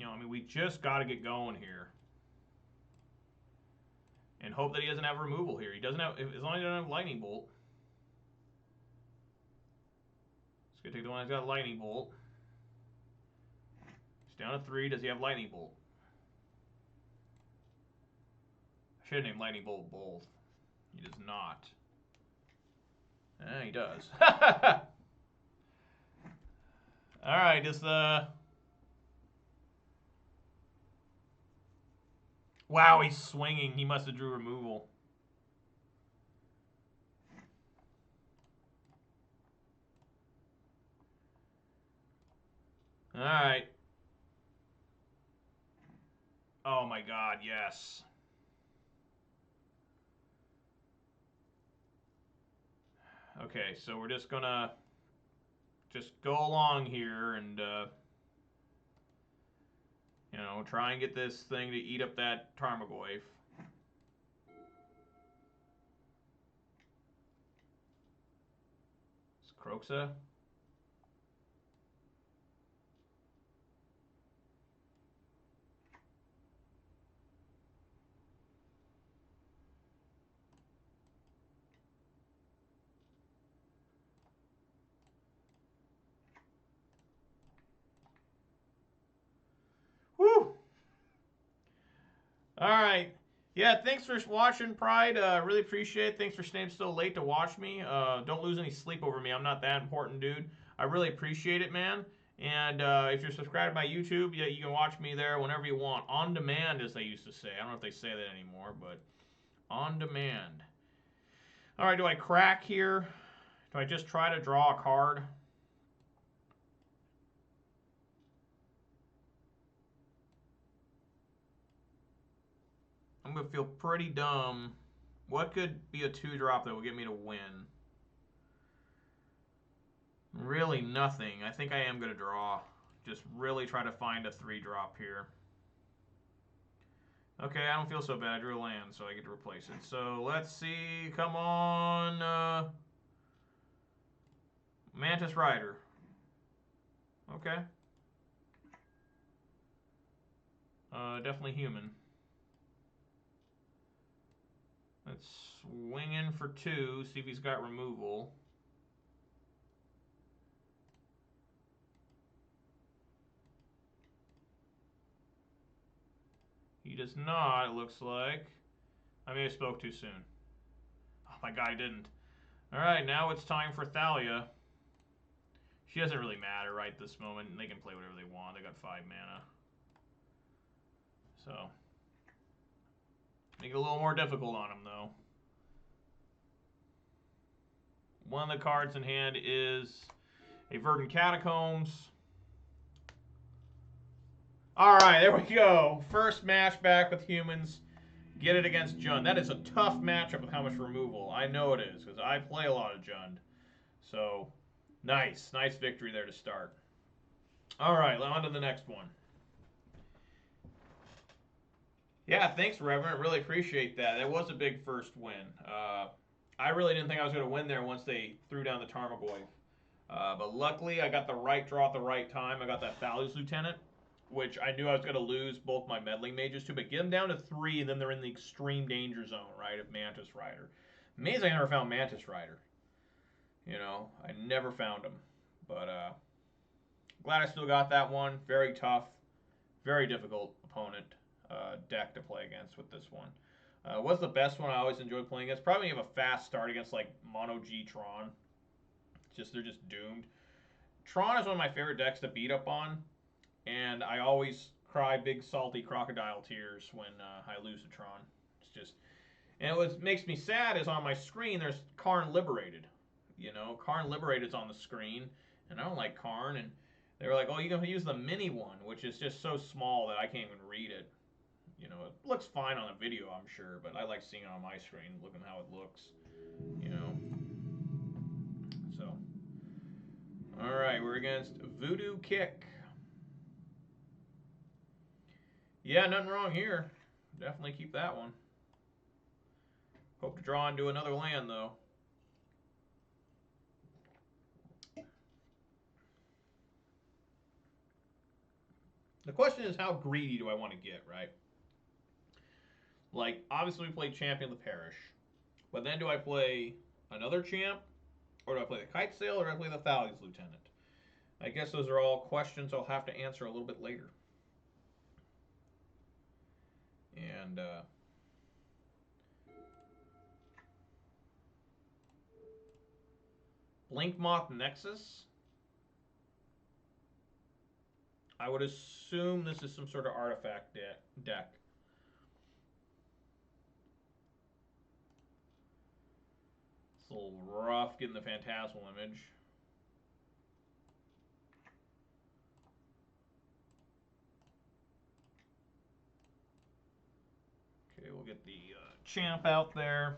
I mean, we just got to get going here. And hope that he doesn't have removal here. He doesn't have, as long as he doesn't have lightning bolt. He's gonna take the one that's got lightning bolt. He's down to 3. Does he have lightning bolt? I should have named lightning bolt both. He does not. He does. All right, just wow, he's swinging. He must have drew removal. All right. Oh my God, yes. Okay, so we're just gonna go along here and you know, try and get this thing to eat up that Tarmogoyf. It's Kroxa. Woo! All right. Yeah, thanks for watching, Pride. Really appreciate it. Thanks for staying so late to watch me. Don't lose any sleep over me. I'm not that important, dude. I really appreciate it, man. And if you're subscribed to my YouTube, yeah, you can watch me there whenever you want. On demand, as they used to say. I don't know if they say that anymore, but on demand. All right, do I crack here? Do I just try to draw a card? I'm going to feel pretty dumb. What could be a 2-drop that will get me to win? Really nothing. I think I am going to draw. Just really try to find a 3-drop here. Okay, I don't feel so bad. I drew a land, so I get to replace it. So let's see. Come on. Mantis Rider. Okay. Definitely human. Let's swing in for 2, see if he's got removal. He does not, it looks like. I may have spoke too soon. Oh my God, I didn't. Alright, now it's time for Thalia. She doesn't really matter right this moment. They can play whatever they want. They got 5 mana. So, make it a little more difficult on them, though. One of the cards in hand is a Verdant Catacombs. All right, there we go. First match back with humans. Get it against Jund. That is a tough matchup with how much removal. I know it is, because I play a lot of Jund. So, nice. Nice victory there to start. All right, on to the next one. Yeah, thanks, Reverend. Really appreciate that. That was a big first win. I really didn't think I was going to win there once they threw down the Tarmogoyf. But luckily, I got the right draw at the right time. I got that Thalia's Lieutenant, which I knew I was going to lose both my meddling mages to, but get them down to 3, and then they're in the extreme danger zone, right, of Mantis Rider. Amazing I never found Mantis Rider. You know, I never found him. But glad I still got that one. Very tough, very difficult opponent deck to play against with this one. What's the best one I always enjoyed playing against? Probably have a fast start against like Mono G Tron. They're just doomed. Tron is one of my favorite decks to beat up on, and I always cry big salty crocodile tears when I lose to Tron. It's just, and what makes me sad is on my screen there's Karn Liberated. You know, Karn Liberated is on the screen, And I don't like Karn, and they were like, oh, you can use the mini one, which is just so small that I can't even read it. You know, it looks fine on a video, I'm sure, but I like seeing it on my screen, looking how it looks, you know. So, all right, we're against Voodoo Kick. Yeah, nothing wrong here. Definitely keep that one. Hope to draw into another land, though. The question is, how greedy do I want to get, right? Like, obviously we play Champion of the Parish. But then do I play another champ? Or do I play the Kite Sail? Or do I play the Thales Lieutenant? I guess those are all questions I'll have to answer a little bit later. And, Blinkmoth Nexus. I would assume this is some sort of artifact deck. It's a little rough getting the Phantasmal image. Okay, we'll get the Champ out there.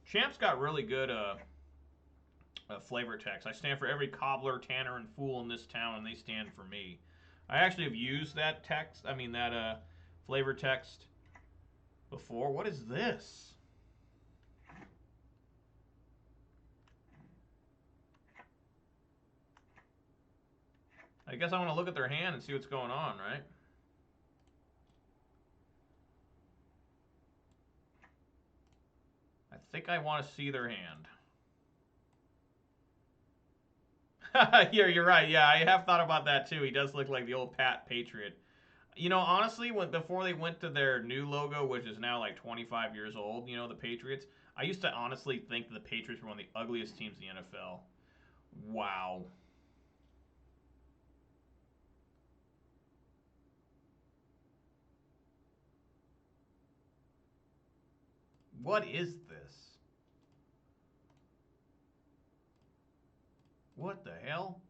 Champ's got really good flavor text. I stand for every cobbler, tanner, and fool in this town, and they stand for me. I actually have used that text, that flavor text before. What is this? I guess I want to look at their hand and see what's going on, right? I think I want to see their hand. You're right. Yeah, I have thought about that too. He does look like the old Pat Patriot. You know, honestly, before they went to their new logo, which is now like 25 years old, you know, the Patriots, I used to honestly think the Patriots were one of the ugliest teams in the NFL. Wow. What is this? What the hell?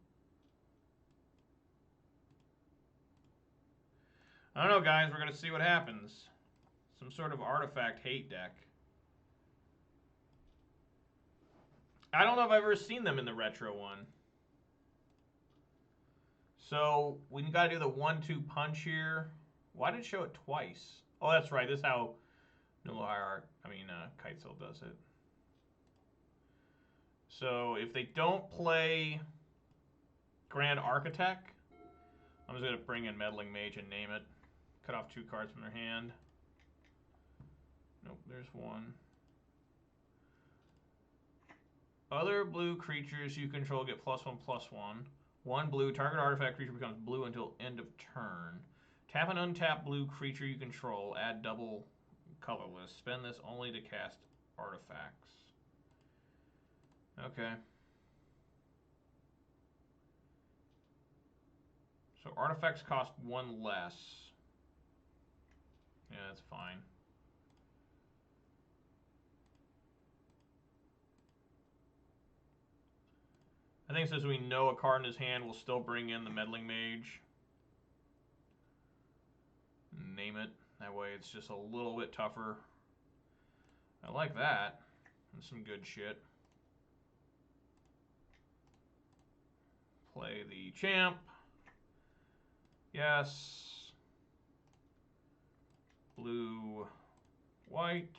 I don't know, guys. We're going to see what happens. Some sort of artifact hate deck. I don't know if I've ever seen them in the retro one. So we got to do the 1-2 punch here. Why did it show it twice? Oh, that's right. This is how Kite Sail does it. So if they don't play Grand Architect, I'm just going to bring in Meddling Mage and name it. Cut off 2 cards from their hand. Nope, there's one. Other blue creatures you control get +1/+1. 1 blue, target artifact creature becomes blue until end of turn. Tap an untapped blue creature you control, add double colorless. Spend this only to cast artifacts. Okay. So artifacts cost 1 less. Yeah, that's fine. I think since we know a card in his hand, we'll still bring in the Meddling Mage. Name it. That way it's just a little bit tougher. I like that. That's some good shit. Play the Champ. Yes. Blue, white.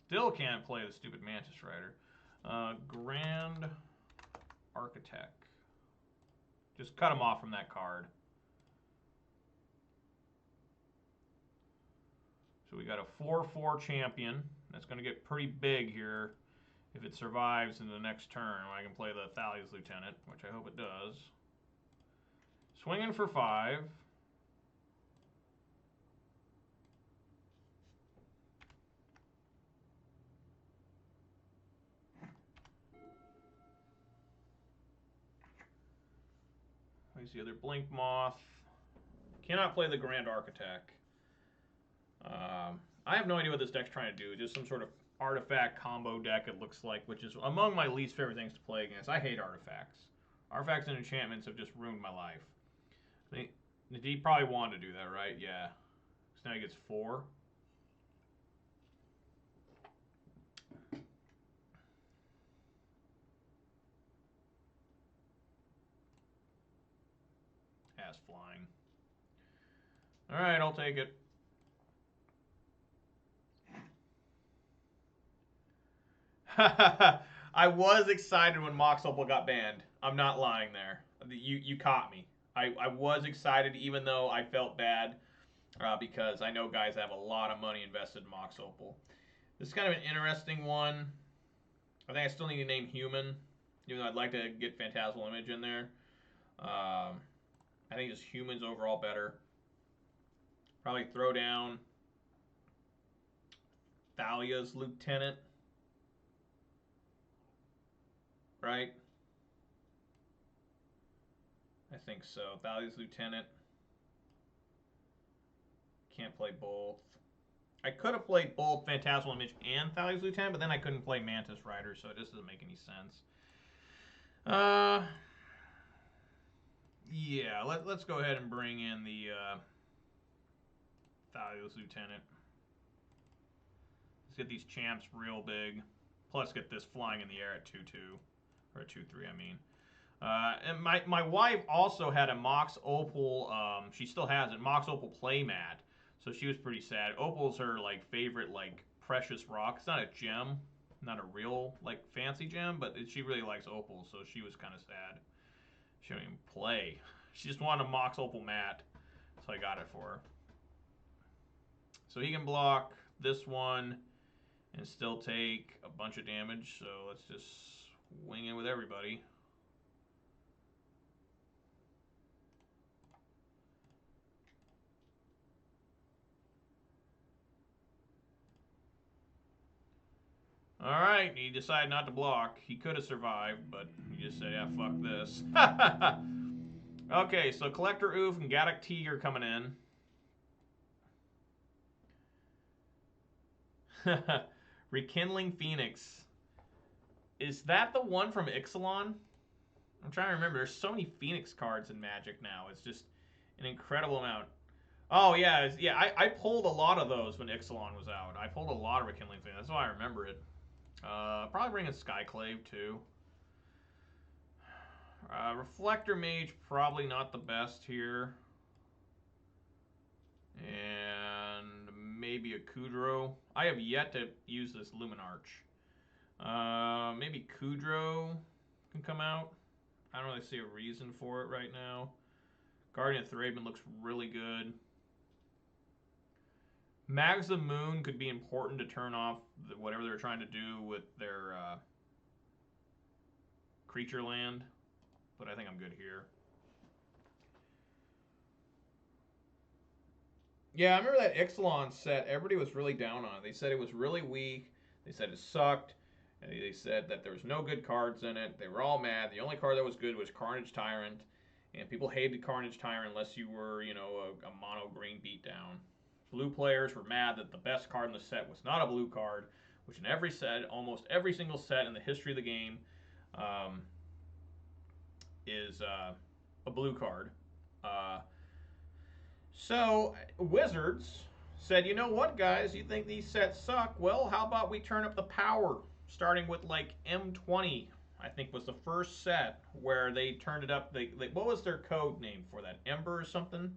Still can't play the stupid Mantis Rider. Grand Architect. Just cut him off from that card. So we got a 4/4 champion. That's going to get pretty big here if it survives in the next turn. I can play the Thales Lieutenant, which I hope it does. Swinging for 5. Where's the other Blink Moth? Cannot play the Grand Architect. I have no idea what this deck's trying to do. Just some sort of artifact combo deck, it looks like, which is among my least favorite things to play against. I hate artifacts. Artifacts and enchantments have just ruined my life. I think he probably wanted to do that, right? Yeah. So now he gets 4. Has flying. Alright, I'll take it. I was excited when Mox Opal got banned. I'm not lying there. You caught me. I was excited even though I felt bad because I know guys have a lot of money invested in Mox Opal. This is kind of an interesting one. I think I still need to name Human, even though I'd like to get Phantasmal Image in there. I think just Human's overall better. Probably throw down Thalia's Lieutenant. Right? I think so. Thalia's Lieutenant. Can't play both. I could have played both Phantasmal Image and Thalia's Lieutenant, but then I couldn't play Mantis Rider, so it just doesn't make any sense. Yeah, let's go ahead and bring in the Thalia's Lieutenant. Let's get these champs real big. Plus get this flying in the air at 2-2. Or 2-3, I mean. And my wife also had a Mox Opal, she still has it, Mox Opal playmat. So she was pretty sad. Opal's her like favorite like precious rock. It's not a gem, not a real like fancy gem, but she really likes Opal, so she was kind of sad. She don't even play. She just wanted a Mox Opal mat, so I got it for her. So he can block this one and still take a bunch of damage. So let's just wing in with everybody. Alright, he decided not to block. He could have survived, but he just said, yeah, fuck this. Okay, so Collector Oof and Gaddock T are coming in. Rekindling Phoenix. Is that the one from Ixalan? I'm trying to remember. There's so many Phoenix cards in Magic now. It's just an incredible amount. Oh, yeah. I pulled a lot of those when Ixalan was out. I pulled a lot of Rekindling Phoenix. That's why I remember it. Probably bring in Skyclave, too. Reflector Mage, probably not the best here. And maybe a Kudrow. I have yet to use this Luminarch. Maybe Kudrow can come out. I don't really see a reason for it right now. Guardian of Thraben looks really good. Mags of Moon could be important to turn off whatever they're trying to do with their creature land. But I think I'm good here. Yeah, I remember that Ixalan set. Everybody was really down on it. They said it was really weak. They said it sucked. And they said that there was no good cards in it. They were all mad. The only card that was good was Carnage Tyrant. And people hated Carnage Tyrant unless you were, you know, a mono green beatdown. Blue players were mad that the best card in the set was not a blue card, which in every set, almost every single set in the history of the game, is a blue card. So Wizards said, you know what, guys? You think these sets suck? Well, how about we turn up the power, starting with like M20. I think was the first set where they turned it up. What was their code name for that? Ember or something?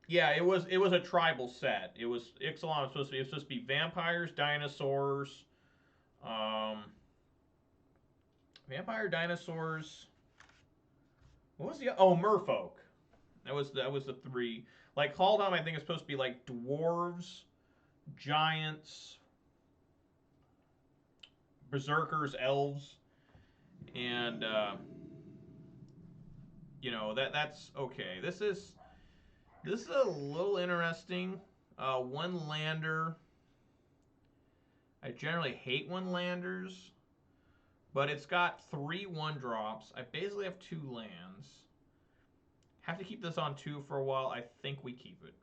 Yeah, it was a tribal set. It was Ixalan was supposed to be vampires, dinosaurs, vampire dinosaurs. What was the Merfolk? That was the 3. Like Kaldheim, I think is supposed to be like dwarves, giants, berserkers, elves, and you know that's okay. This is a little interesting. One lander. I generally hate one landers, but it's got 3 1-drops. I basically have 2 lands. Have to keep this on 2 for a while. I think we keep it.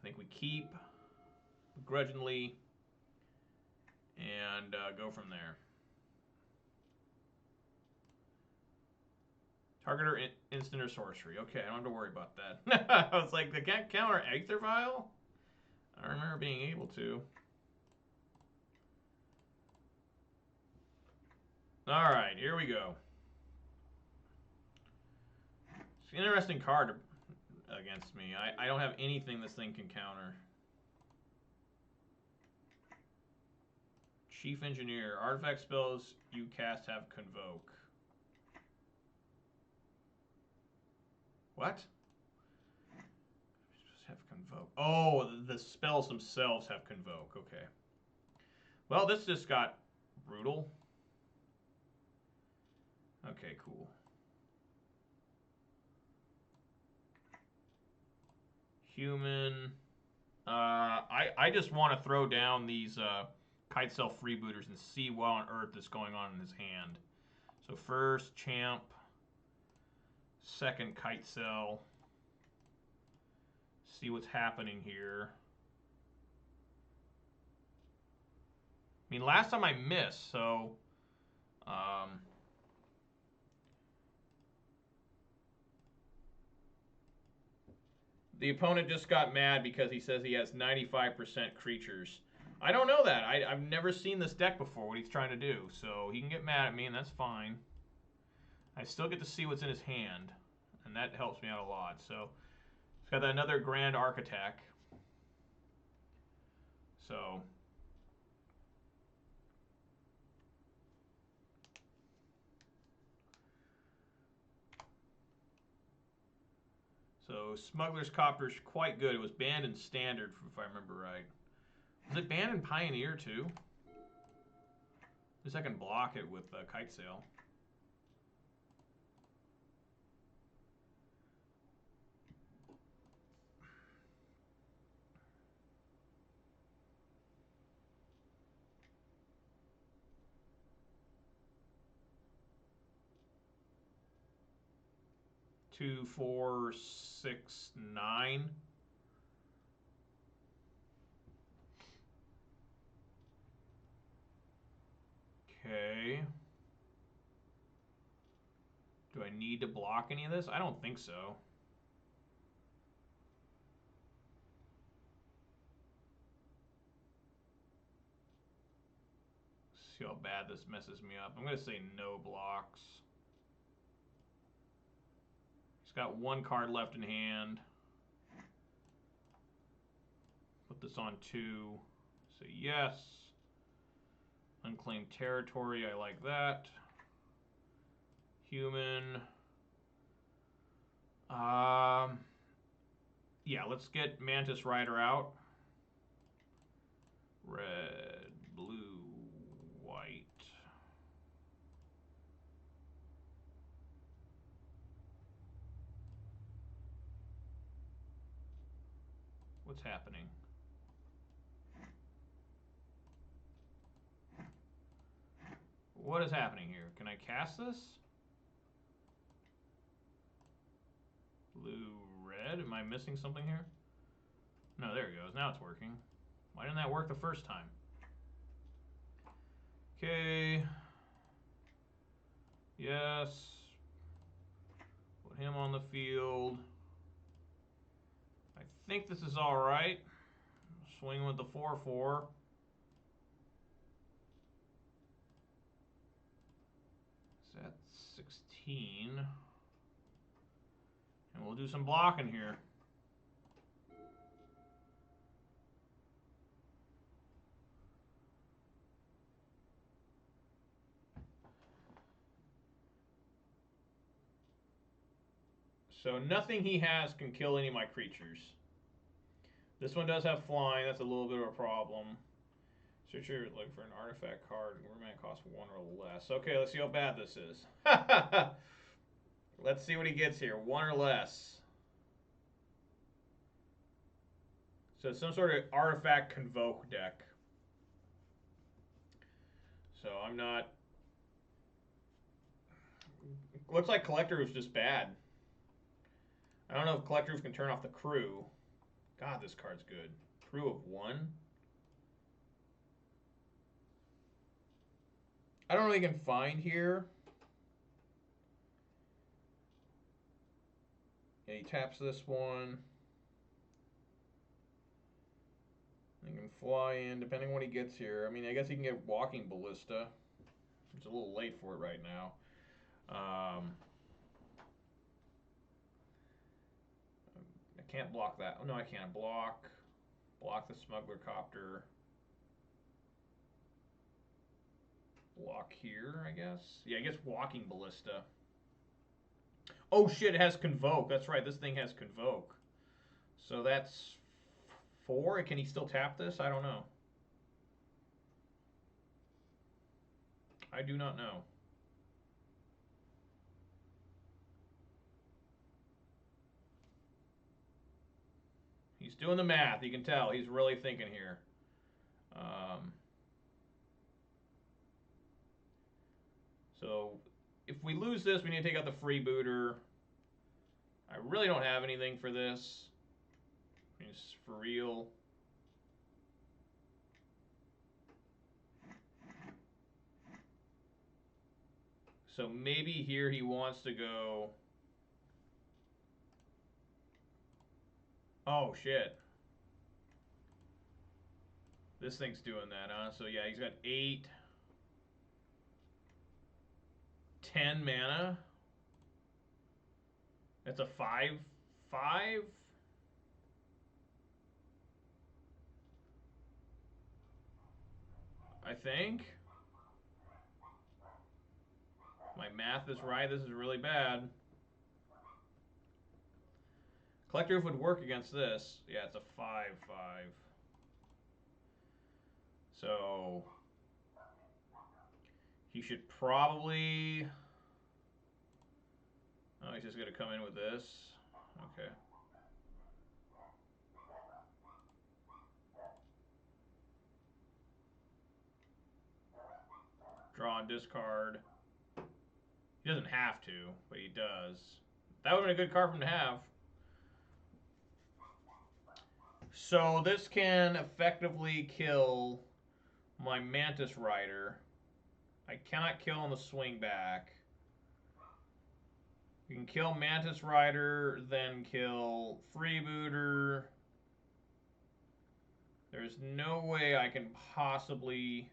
I think we keep begrudgingly and go from there. Target or instant or sorcery. Okay, I don't have to worry about that. I was like, they can't counter Aether Vial? I don't remember being able to. Alright, here we go. It's an interesting card against me. I don't have anything this thing can counter. Chief Engineer. Artifact spells you cast have Convoke. What? Just have Convoke. Oh, the spells themselves have Convoke. Okay. Well, this just got brutal. Okay, cool. Human. I just want to throw down these Kite Cell freebooters and see what on earth is going on in his hand. So first Champ, second Kite Cell. See what's happening here. I mean, last time I missed, so the opponent just got mad because he says he has 95% creatures. I don't know that. I've never seen this deck before, what he's trying to do. So he can get mad at me, and that's fine. I still get to see what's in his hand, and that helps me out a lot. So he's got another Grand Architect. So Smuggler's Copter's quite good. It was banned in Standard, if I remember right. Was it banned in Pioneer, too? At least I can block it with Kite Sail. Two, 4, 6, 9. Okay. Do I need to block any of this? I don't think so. See how bad this messes me up. I'm going to say no blocks. He's got one card left in hand. Put this on 2. Say yes. Unclaimed territory, I like that. Human. Yeah, let's get Mantis Rider out. Red, blue, white. What's happening? What is happening here? Can I cast this? Blue, red? Am I missing something here? No, there it goes. Now it's working. Why didn't that work the first time? Okay. Yes. Put him on the field. I think this is all right. Swing with the 4/4. Is that 16? And we'll do some blocking here. So nothing he has can kill any of my creatures. This one does have flying. That's a little bit of a problem. Search your looking for an artifact card. Mana costs 1 or less. Okay, let's see how bad this is. Let's see what he gets here. 1 or less. So it's some sort of artifact convoke deck. So I'm not... Looks like Collector was just bad. I don't know if Collector can turn off the crew. God, this card's good. Crew of 1. I don't know what you can find here. Yeah, he taps this one. He can fly in, depending on what he gets here. I mean, I guess he can get Walking Ballista. It's a little late for it right now. I can't block that. Oh, no, I can't. Block the Smuggler Copter. Block here, I guess. Yeah, I guess Walking Ballista. Oh, shit, it has Convoke. That's right, this thing has Convoke. So that's 4. Can he still tap this? I don't know. I do not know. He's doing the math. You can tell. He's really thinking here. So if we lose this, we need to take out the freebooter. I really don't have anything for this. It's for real. So maybe here he wants to go. Oh, shit. This thing's doing that, huh? So yeah, he's got 8, 10 mana. That's a 5/5. I think. My math is right. This is really bad. Collector Roof would work against this. Yeah, it's a 5/5. So he should probably. Oh, he's just going to come in with this. Okay. Draw and discard. He doesn't have to, but he does. That would have been a good card for him to have. So this can effectively kill my Mantis Rider. I cannot kill on the swing back. You can kill Mantis Rider, then kill Freebooter. There's no way I can possibly...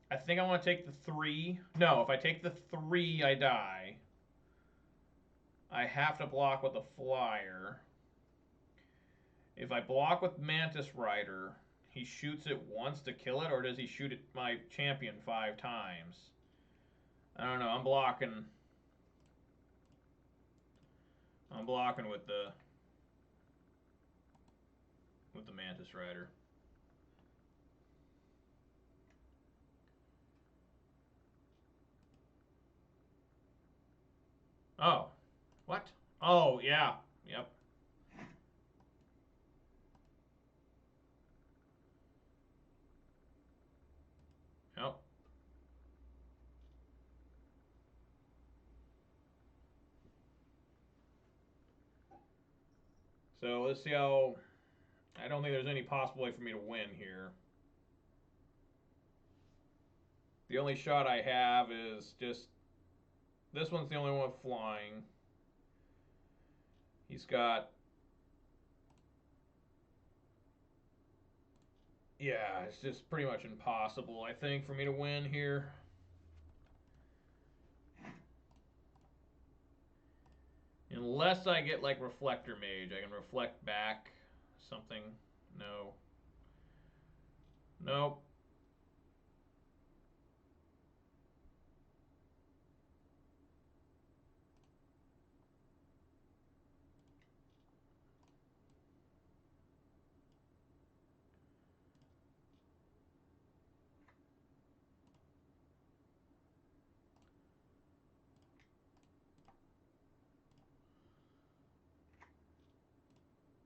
I think I want to take the 3. No, if I take the 3, I die. I have to block with a flyer. If I block with Mantis Rider, he shoots it once to kill it, or does he shoot at my champion 5 times? I don't know. I'm blocking with the Mantis Rider. Oh, what? Oh, yeah. Yep. Yep. So let's see how... I don't think there's any possible way for me to win here. The only shot I have is just... This one's the only one with flying. He's got... Yeah, it's just pretty much impossible, I think, for me to win here. Unless I get, like, Reflector Mage. I can reflect back something. No. Nope.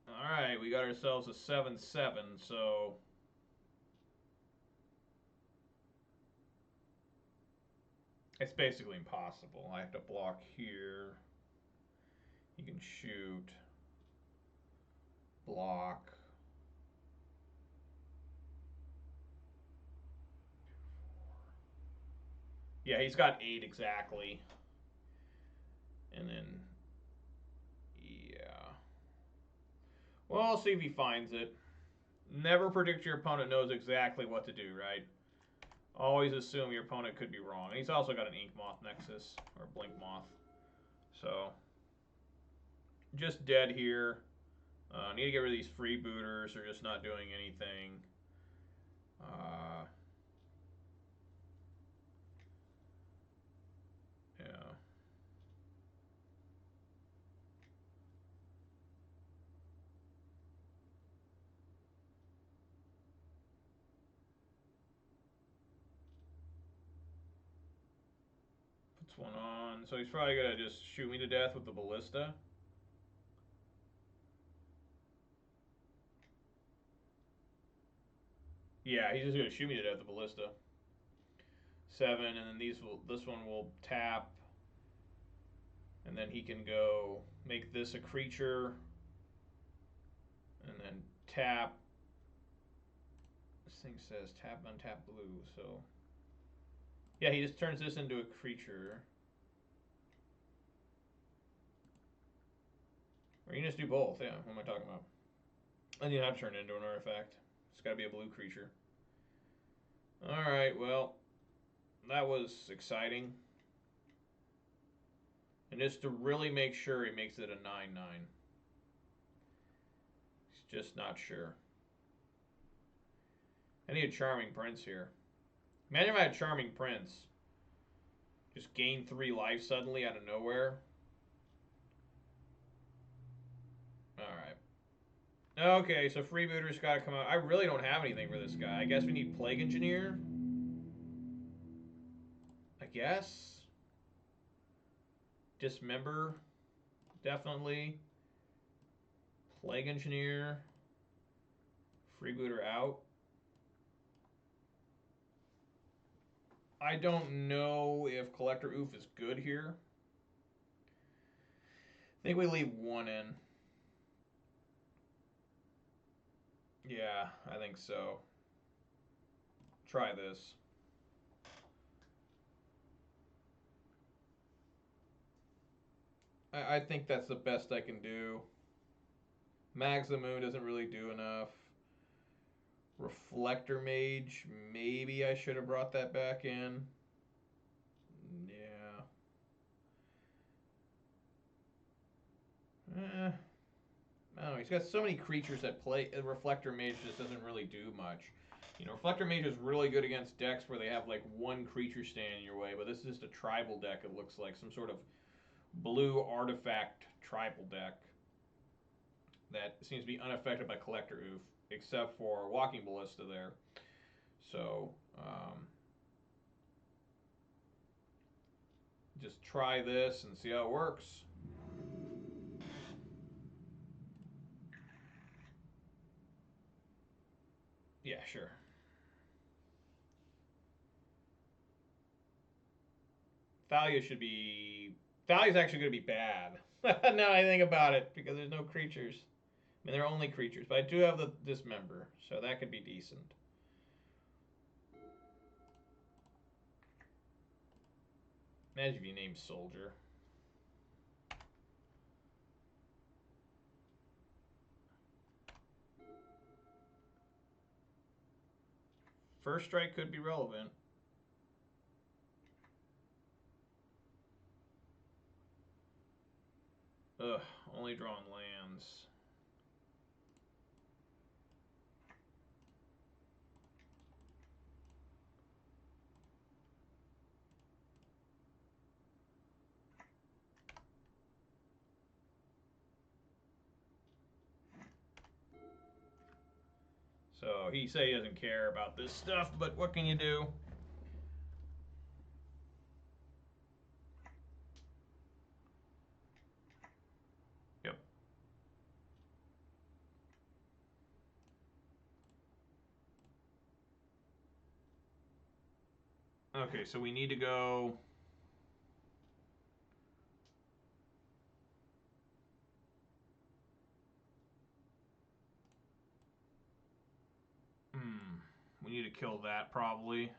Alright, we got ourselves a 7/7, so... It's basically impossible. I have to block here. He can shoot. block. Yeah, he's got 8 exactly. And then, yeah. Well, I'll see if he finds it. Never predict your opponent knows exactly what to do, right? Always assume your opponent could be wrong. And he's also got an Ink Moth Nexus, or Blink Moth. So, just dead here. Need to get rid of these freebooters. They're just not doing anything. Yeah. Puts one on. So he's probably going to just shoot me to death with the ballista. Yeah, he's just going to shoot me to death with the ballista. 7, and then this one will tap. And then he can go make this a creature. And then tap. This thing says tap, untap blue, so. Yeah, he just turns this into a creature. Or you can just do both, yeah. What am I talking about? And you have to turn it into an artifact. It's got to be a blue creature. Alright, well, that was exciting. And just to really make sure he makes it a 9-9. He's just not sure. I need a Charming Prince here. Imagine if I had Charming Prince. Just gain 3 life suddenly out of nowhere. Alright. Okay, so Freebooter's got to come out. I really don't have anything for this guy. I guess we need Plague Engineer. I guess. Dismember. Definitely. Plague Engineer. Freebooter out. I don't know if Collector Oof is good here. I think we leave 1 in. Yeah, I think so. Try this. I think that's the best I can do. Mags the Moon doesn't really do enough. Reflector Mage, maybe I should have brought that back in. Yeah. I don't know. He's got so many creatures that play. Reflector Mage just doesn't really do much. You know, Reflector Mage is really good against decks where they have like 1 creature standing in your way, but this is just a tribal deck. It looks like some sort of blue artifact tribal deck that seems to be unaffected by Collector Oof, except for Walking Ballista there. So, just try this and see how it works. Yeah, sure. Thalia should be... Thalia's actually going to be bad. Now I think about it, because there's no creatures. I mean, there are only creatures, but I do have the Dismember, so that could be decent. Imagine if you named Soldier. First Strike could be relevant. Ugh, only drawing lands. So he said he doesn't care about this stuff, but what can you do? Yep. Okay, so we need to go... need to kill that probably.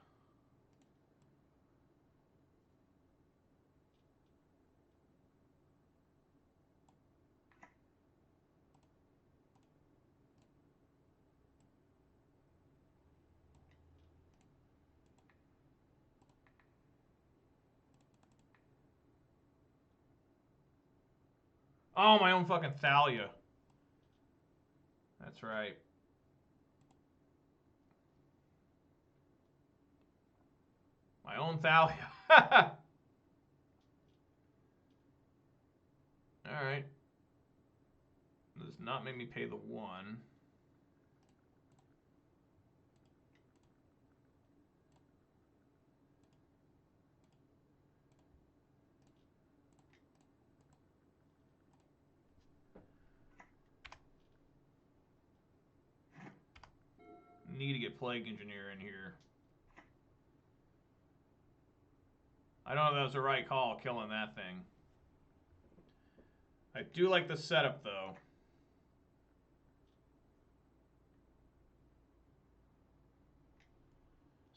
Oh, my own fucking Thalia. That's right. My own Thalia. Alright. Does not make me pay the 1. Need to get Plague Engineer in here. I don't know if that was the right call, killing that thing. I do like the setup, though.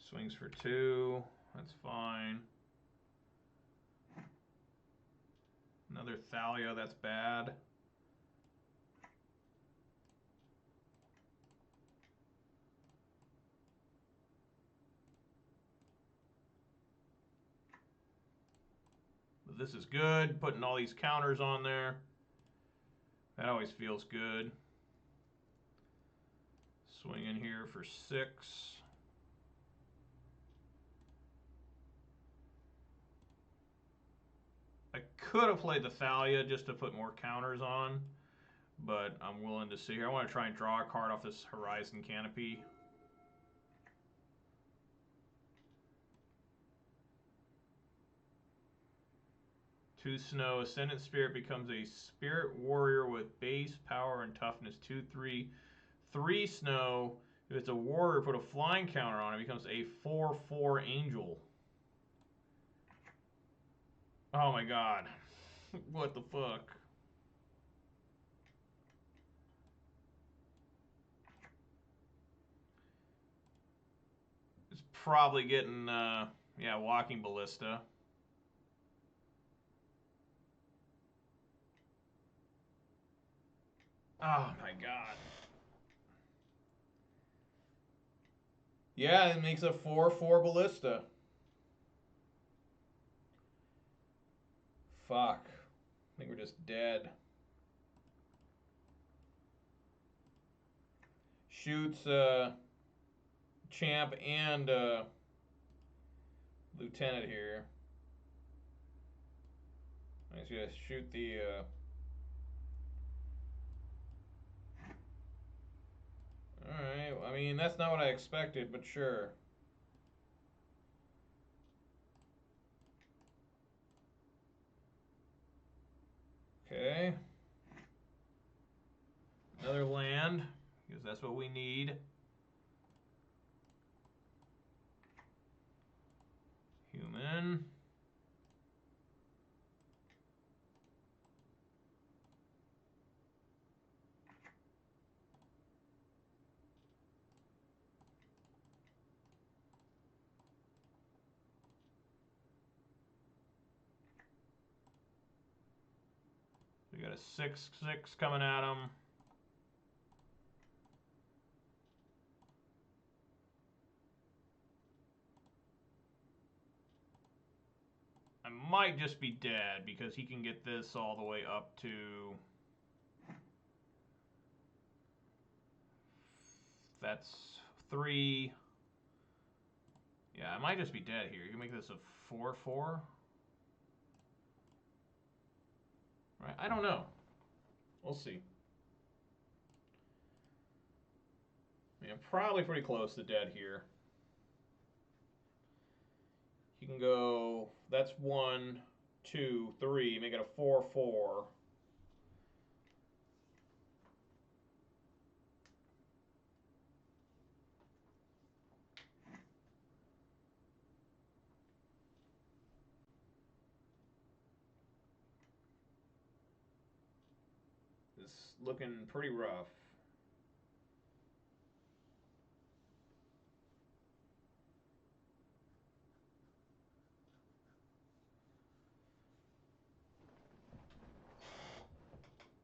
Swings for 2. That's fine. Another Thalia, that's bad. But this is good, putting all these counters on there. That always feels good. Swing in here for 6. I could have played the Thalia just to put more counters on, but I'm willing to see here. I want to try and draw a card off this Horizon Canopy. Two snow. Ascendant Spirit becomes a Spirit Warrior with base, power, and toughness. 2/3. 3 snow. If it's a warrior, put a flying counter on it. It becomes a 4/4 angel. Oh my god. What the fuck? It's probably getting, yeah, Walking Ballista. Oh my god. Yeah, it makes a 4/4 Ballista. Fuck. I think we're just dead. Shoots Champ and Lieutenant here. I just gotta shoot the Alright, I mean, that's not what I expected, but sure. Okay. Another land, because that's what we need. Human. We got a 6/6 coming at him. I might just be dead because he can get this all the way up to... That's 3. Yeah, I might just be dead here. You can make this a 4/4. Right? I don't know. We'll see. I mean, I'm probably pretty close to dead here. He can go, that's 1, 2, 3, make it a 4/4. It's looking pretty rough.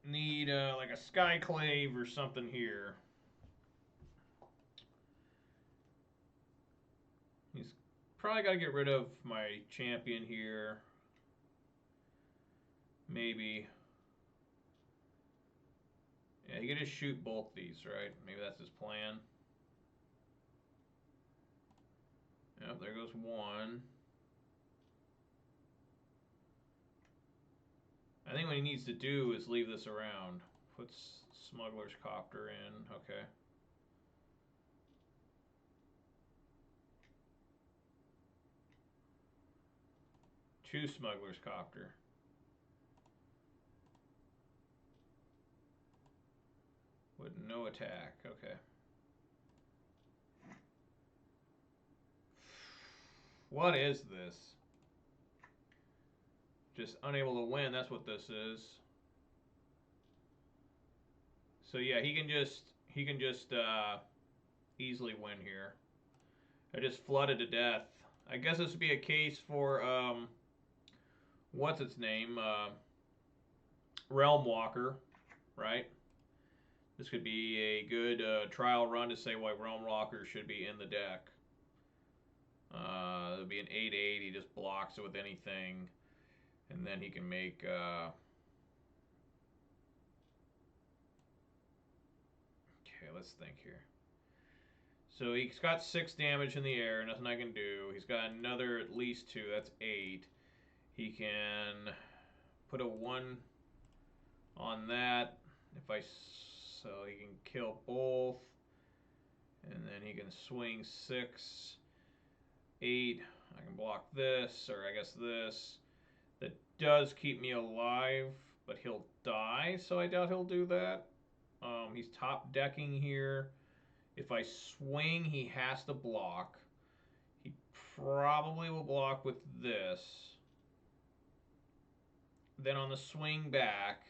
Need like a Skyclave or something here. He's probably got to get rid of my champion here. Maybe. Yeah, he could just shoot both these, right? Maybe that's his plan. Yep, there goes one. I think what he needs to do is leave this around. Puts Smuggler's Copter in. Okay. Two Smuggler's Copter. With no attack. Okay. What is this? Just unable to win. That's what this is. So yeah, he can just easily win here. I just flooded to death. I guess this would be a case for what's its name? Realm Walker, right? This could be a good trial run to say why Realm Walker should be in the deck. It'll be an 8/8. He just blocks it with anything, and then he can make. Okay, let's think here. So he's got 6 damage in the air, nothing I can do. He's got another at least 2, that's 8. He can put a 1 on that. So he can kill both. And then he can swing 6, 8. I can block this, or I guess this. That does keep me alive, but he'll die, so I doubt he'll do that. He's top decking here. If I swing, he has to block. He probably will block with this. Then on the swing back,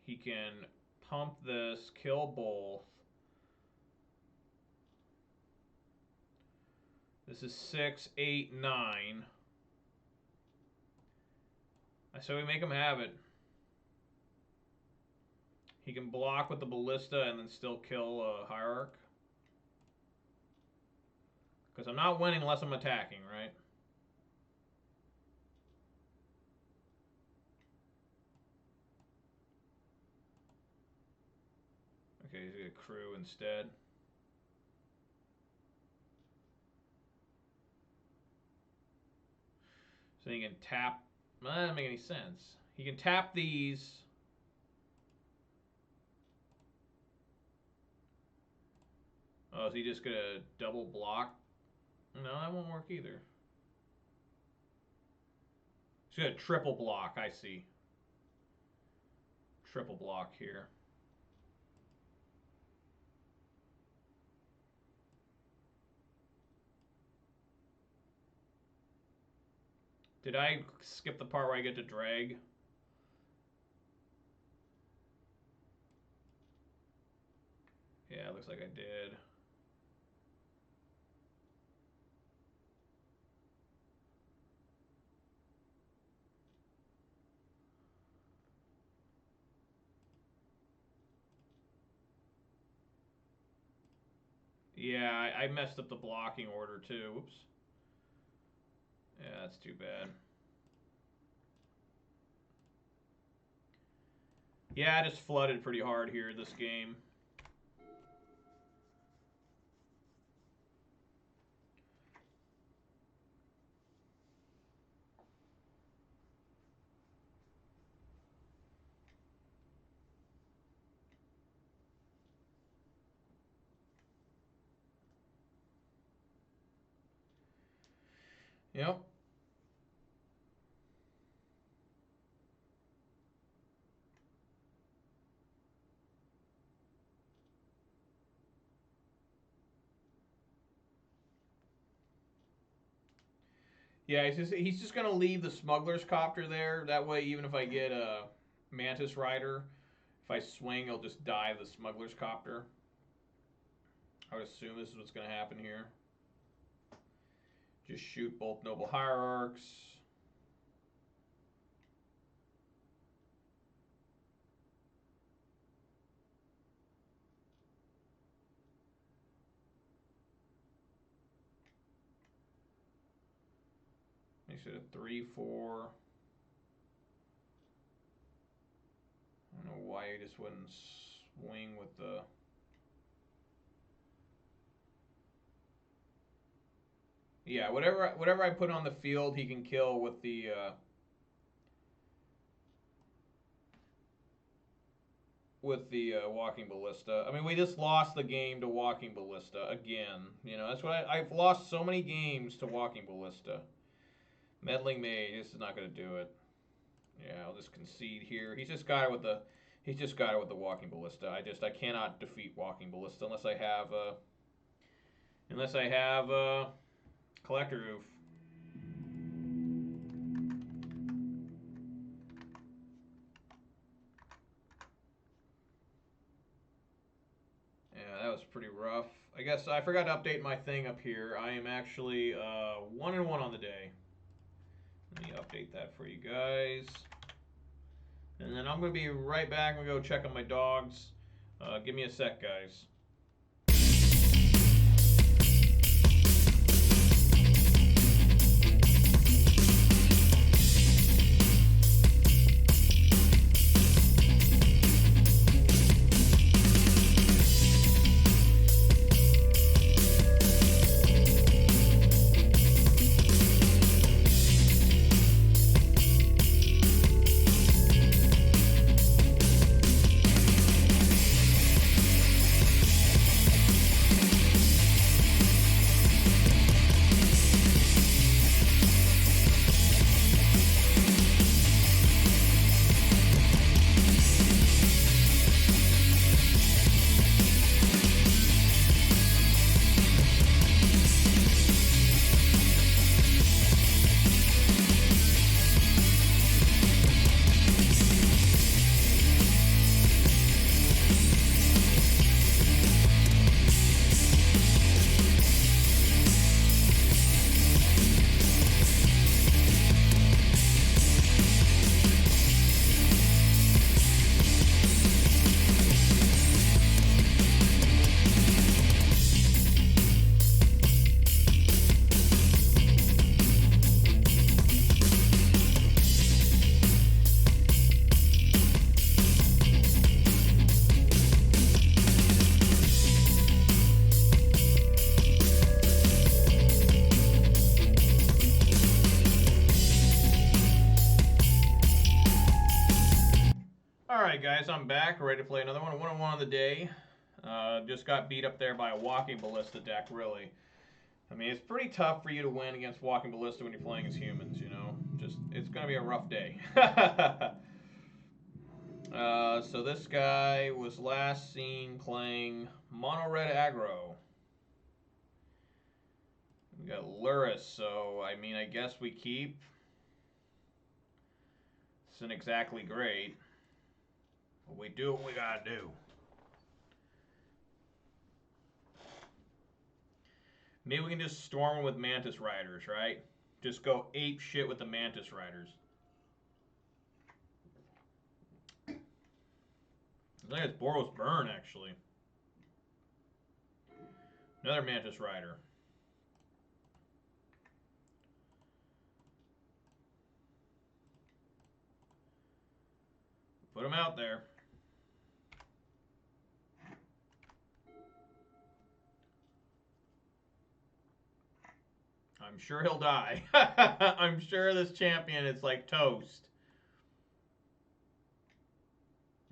he can pump this, kill both. This is 6, 8, 9. So we make him have it. He can block with the ballista and then still kill a hierarch. Because I'm not winning unless I'm attacking, right? Okay, he's gonna crew instead. So he can tap. That doesn't make any sense. He can tap these. Oh, is he just gonna double block? No, that won't work either. He's gonna triple block, I see. Triple block here. Did I skip the part where I get to drag? Yeah, it looks like I did. Yeah, I messed up the blocking order too. Whoops. Yeah, that's too bad. Yeah, I just flooded pretty hard here this game. Yep. Yeah, he's just gonna leave the smuggler's copter there. That way, even if I get a mantis rider, if I swing, he'll just die the smuggler's copter. I would assume this is what's gonna happen here. Just shoot both noble hierarchs. should have 3, 4. I don't know why he just wouldn't swing with the... Yeah, whatever I put on the field, he can kill with the... Walking Ballista. I mean, we just lost the game to Walking Ballista again. You know, that's what I've lost so many games to Walking Ballista. Meddling Mage, this is not going to do it. Yeah, I'll just concede here. He's just got it with the Walking Ballista. I cannot defeat Walking Ballista unless I have Collector Oof. Yeah, that was pretty rough. I guess I forgot to update my thing up here. I am actually 1-1 on the day. Let me update that for you guys. And then I'm going to be right back. I'm going to go check on my dogs. Give me a sec, guys. Alright guys, I'm back, ready to play another one. 1-1 on the day. Just got beat up there by a Walking Ballista deck, really. I mean, it's pretty tough for you to win against Walking Ballista when you're playing as humans, you know? It's going to be a rough day. So this guy was last seen playing Mono Red Aggro. We got Luris, so, I mean, I guess we keep. This isn't exactly great. But we do what we gotta do. Maybe we can just storm with Mantis Riders, right? Just go ape shit with the Mantis Riders. I think it's Boros Burn, actually. Another Mantis Rider. Put him out there. I'm sure he'll die. I'm sure this champion is like toast.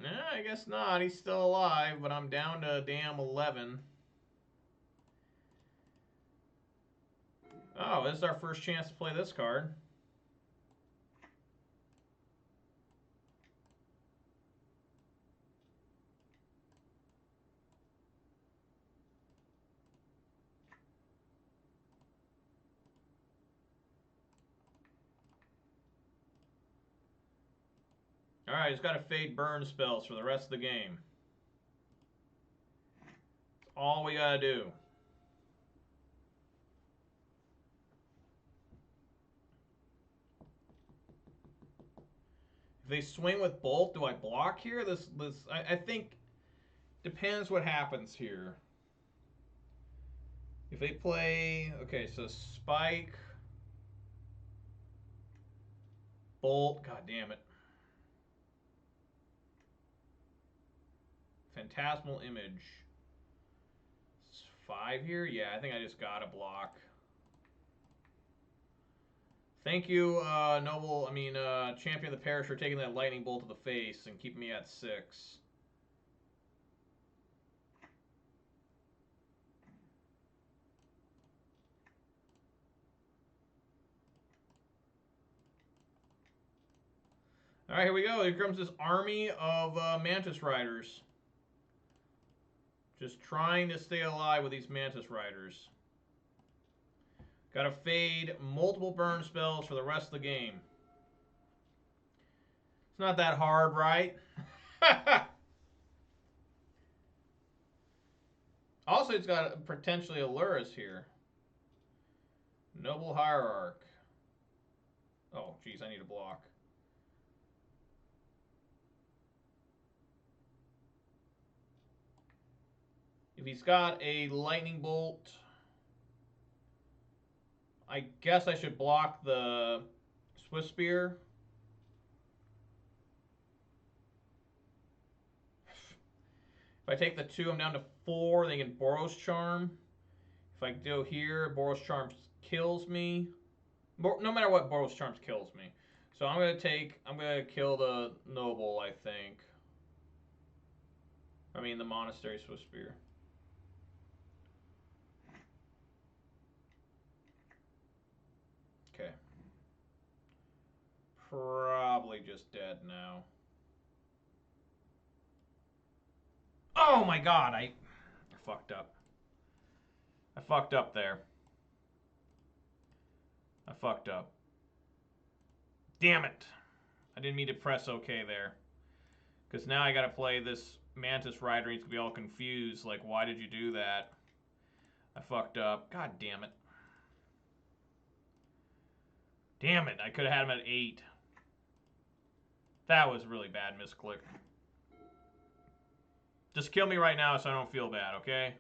Nah, I guess not. He's still alive, but I'm down to damn 11. Oh, this is our first chance to play this card. Alright, he's got to fade burn spells for the rest of the game. That's all we gotta do. If they swing with Bolt, do I block here? I think depends what happens here. If they play, okay, so Spike. Bolt. God damn it. Phantasmal Image. It's 5 here? Yeah, I think I just got a block. Thank you, Champion of the Parish, for taking that lightning bolt to the face and keeping me at 6. All right, here we go. Here comes this army of Mantis Riders. Just trying to stay alive with these Mantis Riders. Gotta fade multiple burn spells for the rest of the game. It's not that hard, right? Also, it's got potentially a Lurrus here. Noble Hierarch. Oh, geez, I need a block. If he's got a Lightning Bolt, I guess I should block the Swift Spear. If I take the 2, I'm down to 4. They can Boros Charm. If I go here, Boros Charm kills me. No matter what, Boros Charms kills me. So I'm gonna kill the Noble, I think. I mean the Monastery Swift Spear. Okay. Probably just dead now. Oh my god, I fucked up. I fucked up there. I fucked up. Damn it. I didn't mean to press OK there. Because now I gotta play this Mantis Rider. He's gonna be all confused. Like, why did you do that? I fucked up. God damn it. Damn it. I could have had him at 8. That was really bad misclick. Just kill me right now so I don't feel bad, okay?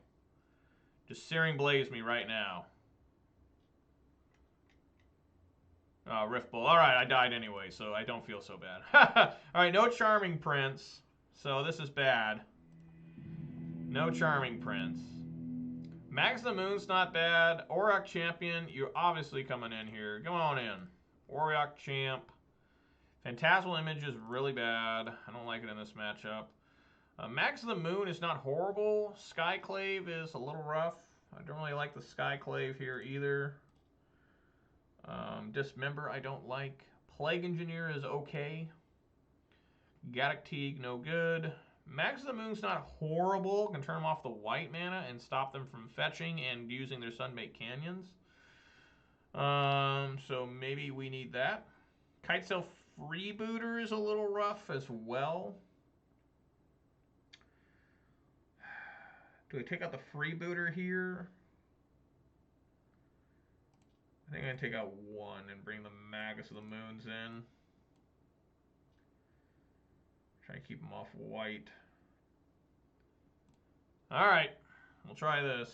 Just Searing Blaze me right now. Rift Bolt. Alright, I died anyway, so I don't feel so bad. Alright, no Charming Prince. So this is bad. No Charming Prince. Max the Moon's not bad. Auriok Champion, you're obviously coming in here. Come on in. Auriok Champ. Phantasmal Image is really bad. I don't like it in this matchup. Max of the Moon is not horrible. Skyclave is a little rough. I don't really like the Skyclave here either. Dismember I don't like. Plague Engineer is okay. Gaddock Teague, no good. Max of the Moon's not horrible. Can turn them off the white mana and stop them from fetching and using their Sunbaked Canyons. So maybe we need that. Kitesail Freebooter is a little rough as well. Do I take out the Freebooter here? I think I'm going to take out 1 and bring the Magus of the Moons in. Try to keep them off white. Alright, we'll try this.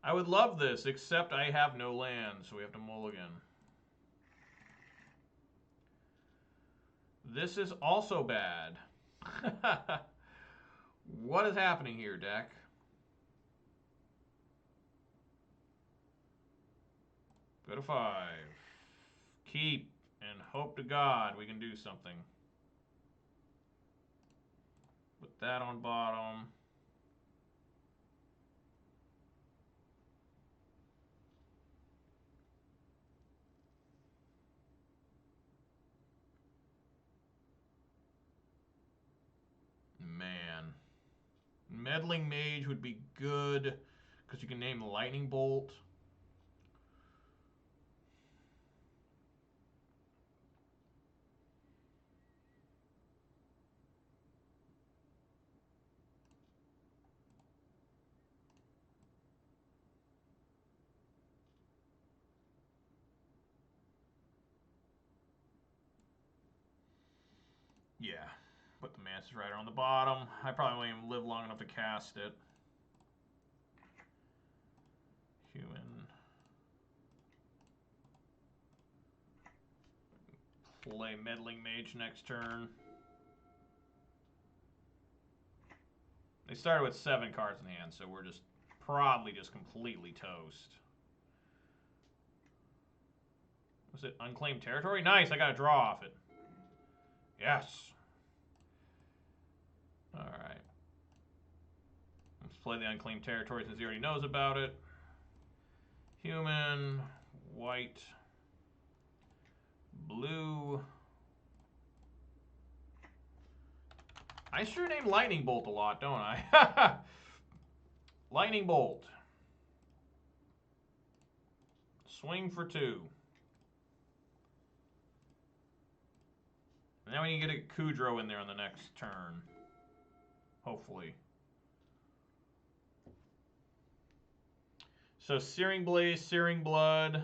I would love this, except I have no land, so we have to mulligan. This is also bad. What is happening here, deck? Go to 5. Keep and hope to God we can do something. Put that on bottom. Man. Meddling Mage would be good because you can name Lightning Bolt. Yeah, put the Mantis Rider on the bottom. I probably won't even live long enough to cast it. Human. Play Meddling Mage next turn. They started with 7 cards in hand, so we're just probably just completely toast. Was it Unclaimed Territory? Nice, I got a draw off it. Yes. Alright. Let's play the Unclaimed Territory since he already knows about it. Human, white, blue. I sure name Lightning Bolt a lot, don't I? Lightning Bolt. Swing for 2. And now we need to get a Kudrow in there on the next turn. Hopefully. So Searing Blaze, Searing Blood,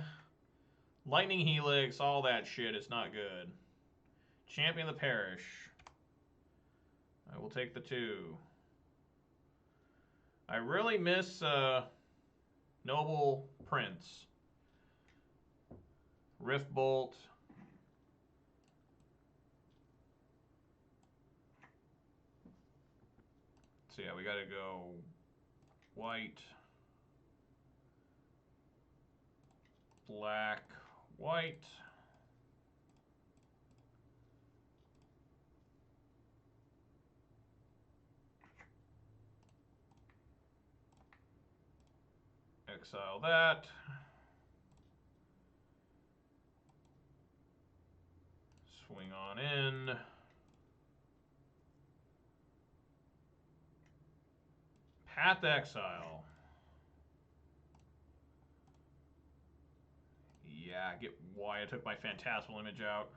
Lightning Helix, all that shit is not good. Champion of the Parish. I will take the 2. I really miss Noble Prince. Rift Bolt. So yeah, we gotta go white, black, white. Exile that. Swing on in. Path Exile. Yeah, get why I took my Phantasmal Image out.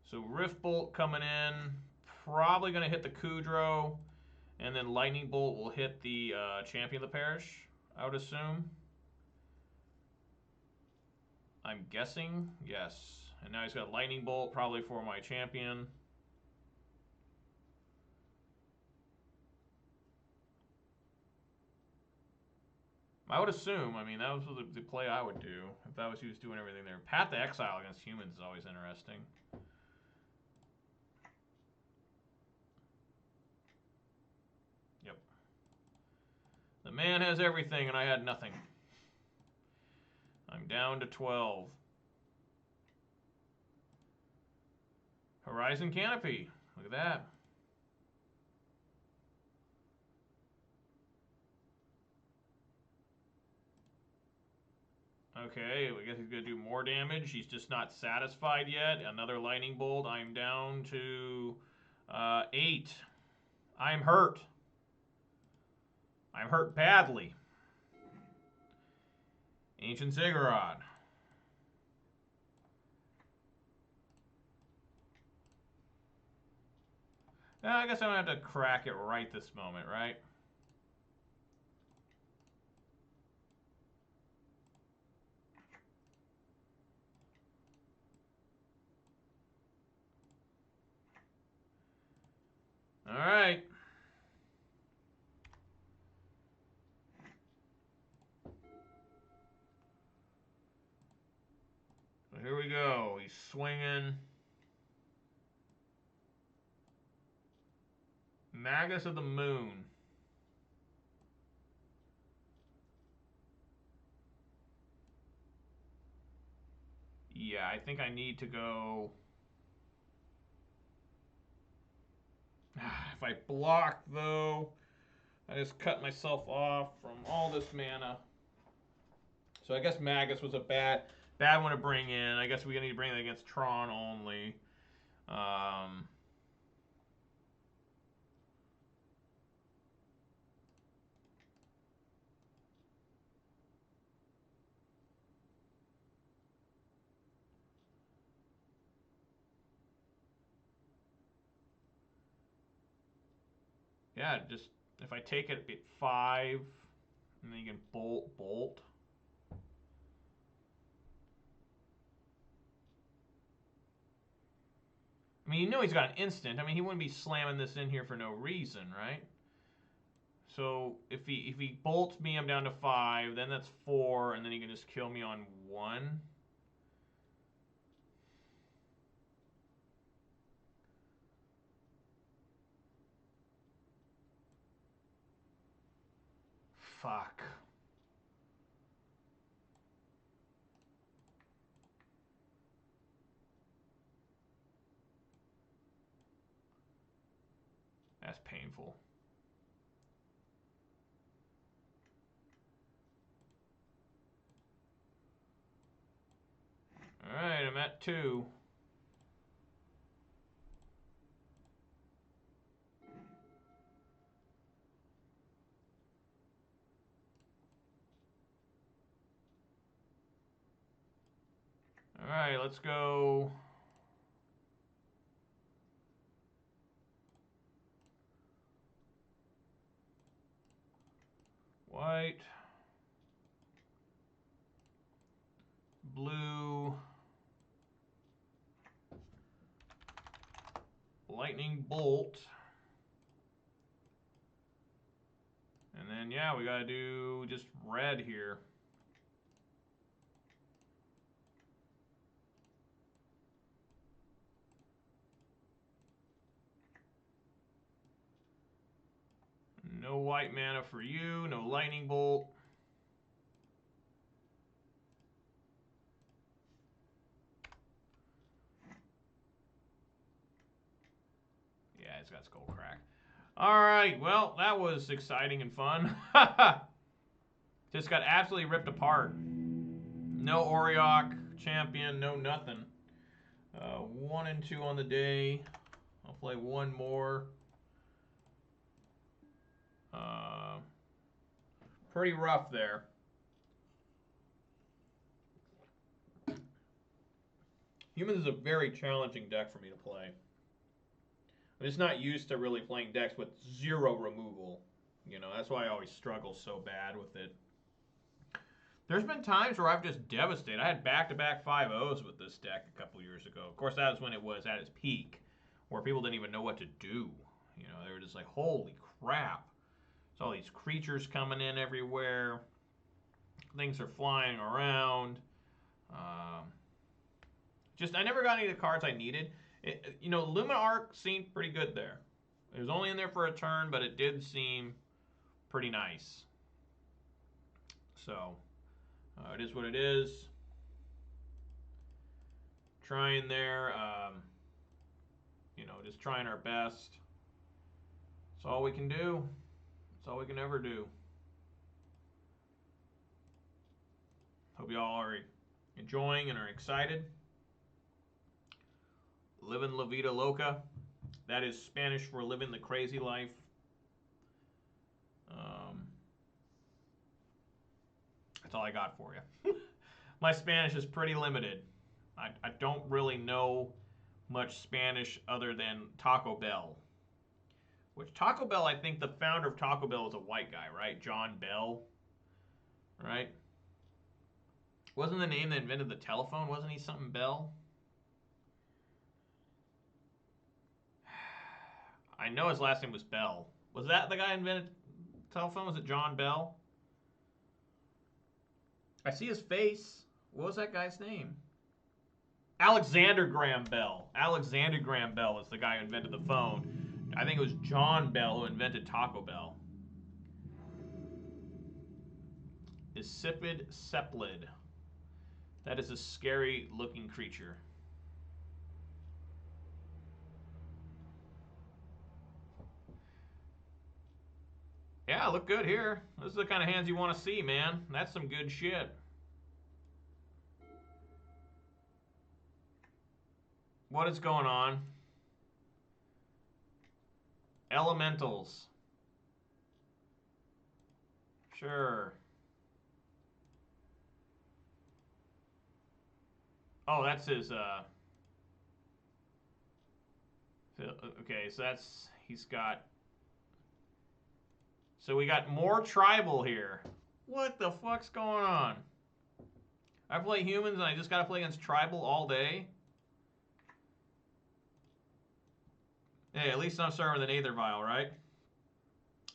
So Rift Bolt coming in. Probably going to hit the Kudrow. And then Lightning Bolt will hit the Champion of the Parish, I would assume. I'm guessing. Yes. And now he's got Lightning Bolt, probably for my champion. I would assume. I mean, that was the play I would do if that was he was doing everything there. Path to Exile against humans is always interesting. Yep. The man has everything, and I had nothing. I'm down to 12. Horizon Canopy. Look at that. Okay, I guess he's going to do more damage. He's just not satisfied yet. Another Lightning Bolt. I'm down to 8. I'm hurt. I'm hurt badly. Ancient Ziggurat. I guess I don't have to crack it right this moment, right? All right. So here we go. He's swinging. Magus of the Moon. Yeah, I think I need to go... If I block, though, I just cut myself off from all this mana. So I guess Magus was a bad one to bring in. I guess we need to bring it against Tron only. Yeah, just if I take it at 5, and then you can bolt. mean, you know he's got an instant. I mean, he wouldn't be slamming this in here for no reason, right? So if he bolts me, I'm down to 5. Then that's 4, and then he can just kill me on 1. Fuck. That's painful. Alright, I'm at 2. Alright, let's go. White. Blue. Lightning bolt. And then, yeah, we gotta do just red here. No white mana for you, no lightning bolt. Yeah, it's got skull crack. Alright, well, that was exciting and fun. Just got absolutely ripped apart. No Oriok champion, no nothing. 1 and 2 on the day. I'll play one more. Pretty rough there. Humans is a very challenging deck for me to play. I'm just not used to really playing decks with 0 removal. You know, that's why I always struggle so bad with it. There's been times where I've just devastated. I had back-to-back 5-0s with this deck a couple years ago. Of course, that was when it was at its peak, where people didn't even know what to do. You know, they were just like, holy crap. There's all these creatures coming in everywhere. Things are flying around. I never got any of the cards I needed. You know, Lumina Arc seemed pretty good there. It was only in there for a turn, but it did seem pretty nice. So, it is what it is. Trying there, you know, just trying our best. That's all we can do. That's all we can ever do. Hope you all are enjoying and are excited. Living La Vida Loca. That is Spanish for living the crazy life. That's all I got for you. My Spanish is pretty limited. I don't really know much Spanish other than Taco Bell. Which Taco Bell, I think the founder of Taco Bell was a white guy, right? John Bell, right? Wasn't the name that invented the telephone? Wasn't he something Bell? I know his last name was Bell. Was that the guy who invented the telephone? Was it John Bell? I see his face. What was that guy's name? Alexander Graham Bell. Alexander Graham Bell is the guy who invented the phone. I think it was John Bell who invented Taco Bell. Insipid Ceplid. That is a scary looking creature. Yeah, look good here. This is the kind of hands you want to see, man. That's some good shit. What is going on? Elementals. Sure. Oh, that's his, okay, so that's, he's got, so we got more tribal here. What the fuck's going on? I play humans and I just gotta play against tribal all day? Hey, at least I'm starting with an Aether Vial, right?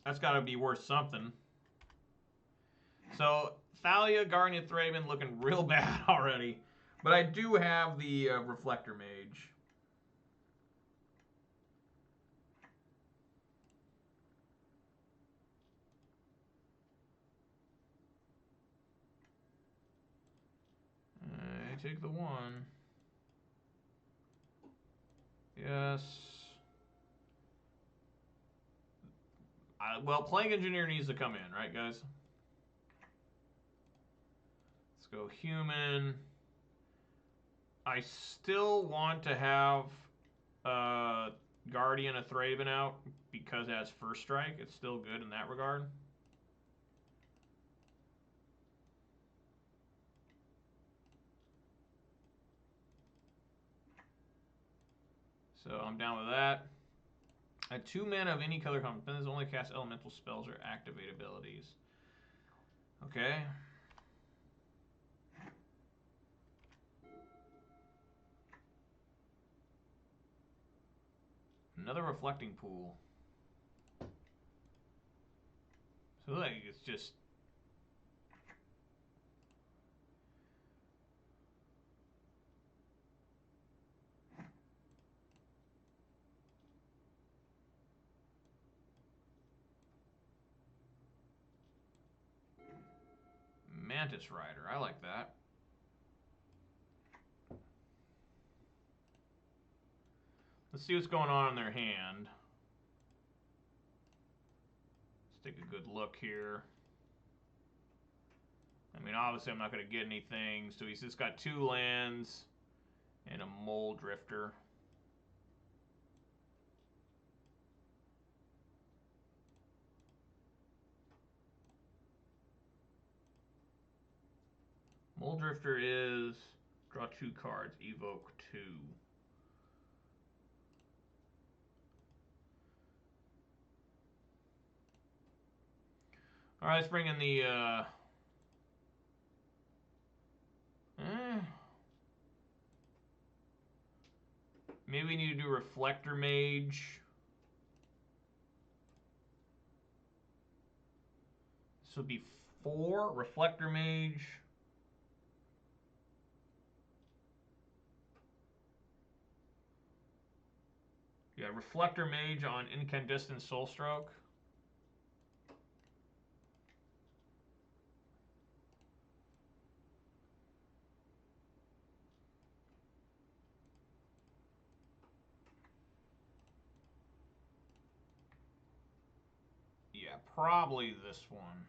That's got to be worth something. So, Thalia, Guardian Thraben looking real bad already. But I do have the Reflector Mage. I take the 1. Yes. Well, Plague Engineer needs to come in, right, guys? Let's go human. I still want to have Guardian of Thraben out because it has first strike. It's still good in that regard. So I'm down with that. At 2 mana of any color combination, only cast elemental spells or activate abilities. Okay. Another reflecting pool. So like it's just Mantis Rider. I like that. Let's see what's going on in their hand. Let's take a good look here. I mean, obviously I'm not going to get anything. So he's just got 2 lands and a Mole Drifter. Mole Drifter is draw 2 cards, evoke 2. All right, let's bring in the maybe we need to do Reflector Mage. This would be 4 Reflector Mage. Yeah, Reflector Mage on Incandescent Soulstroke. Yeah, probably this one.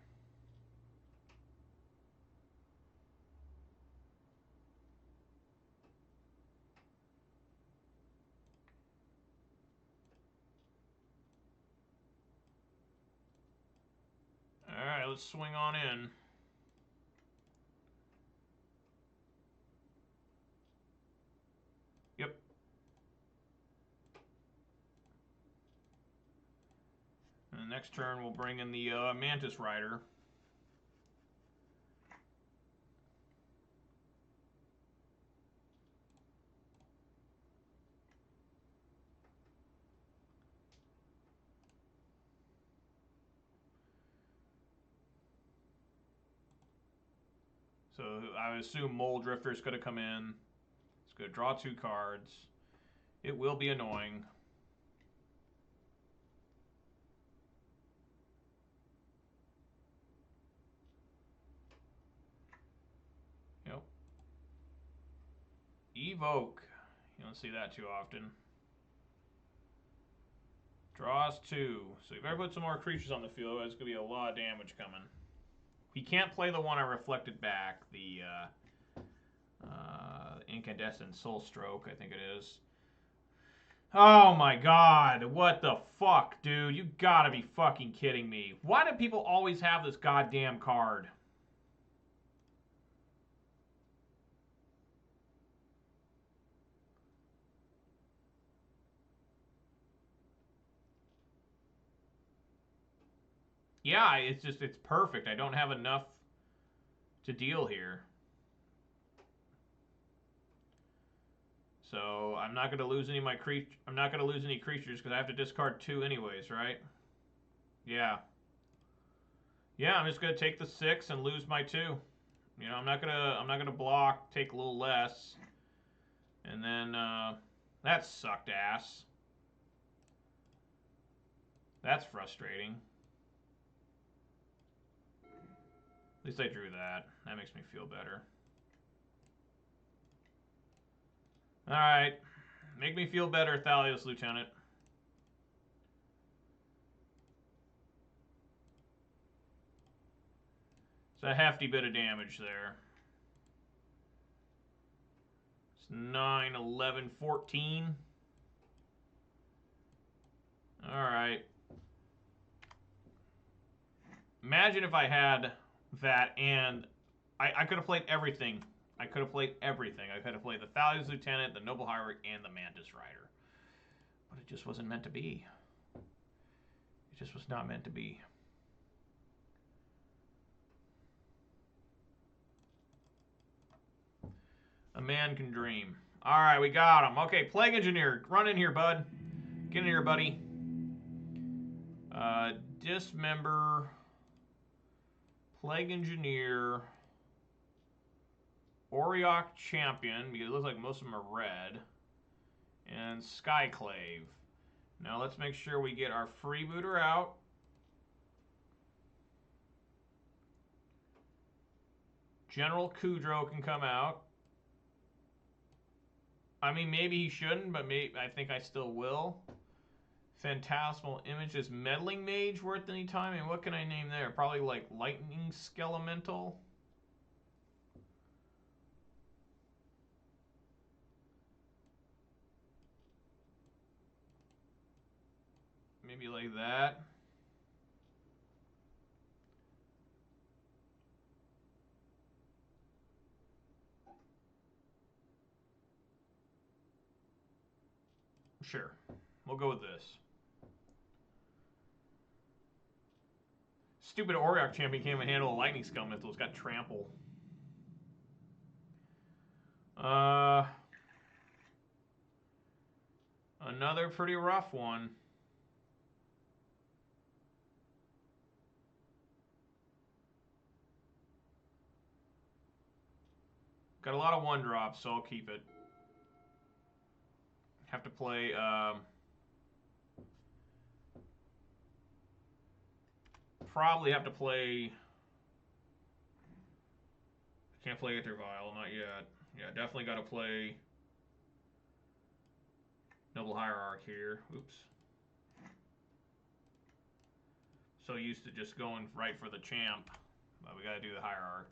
All right, let's swing on in. Yep. And the next turn, we'll bring in the Mantis Rider. So I assume Mole Drifter is going to come in. It's going to draw 2 cards. It will be annoying. Yep. Evoke. You don't see that too often. Draws 2. So you better put some more creatures on the field. There's going to be a lot of damage coming. He can't play the one I reflected back. The Incandescent Soulstroke, I think it is. Oh my god, what the fuck, dude? You gotta be fucking kidding me. Why do people always have this goddamn card? Yeah, it's just, it's perfect. I don't have enough to deal here. So I'm not gonna lose any of my I'm not gonna lose any creatures because I have to discard 2 anyways, right? Yeah. Yeah, I'm just gonna take the 6 and lose my 2. You know, I'm not gonna block, take a little less, and then that sucked ass. That's frustrating. At least I drew that. That makes me feel better. Alright. Make me feel better, Thalios Lieutenant. It's a hefty bit of damage there. It's 9, 11, 14. Alright. Imagine if I had that and I could have played everything. I could have played everything. I could have played the Thalios Lieutenant, the Noble Hierarch, and the Mantis Rider. But it just wasn't meant to be. It just was not meant to be. A man can dream. Alright, we got him. Okay, Plague Engineer. Run in here, bud. Get in here, buddy. Dismember. Plague Engineer. Auriok Champion, because it looks like most of them are red. And Skyclave. Now let's make sure we get our freebooter out. General Kudrow can come out. I mean, maybe he shouldn't, but I think I still will. Phantasmal Image. Is Meddling Mage worth any time? And what can I name there? Probably like Lightning Skelemental. Maybe like that. Sure. We'll go with this. Stupid Auriok Champion can't even handle a Lightning Skelemental. It's got Trample. Another pretty rough one. Got a lot of 1-drops, so I'll keep it. Have to play, probably have to play... Can't play Aether Vial, not yet. Yeah, definitely got to play Noble Hierarch here. Oops. So used to just going right for the champ, but we got to do the Hierarch.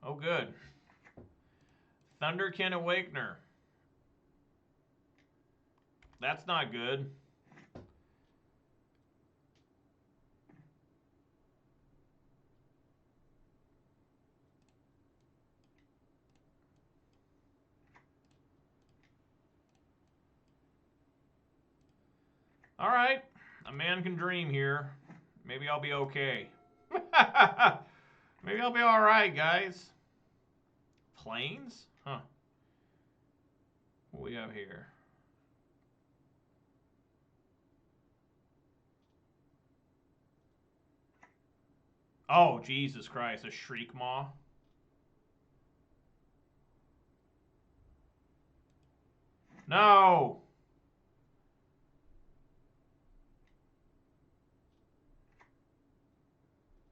Oh, good. Thunderkin Awakener. That's not good. All right. A man can dream here. Maybe I'll be okay. Maybe I'll be all right, guys. Planes? Huh. What we have here? Oh, Jesus Christ. A Shriek Maw? No!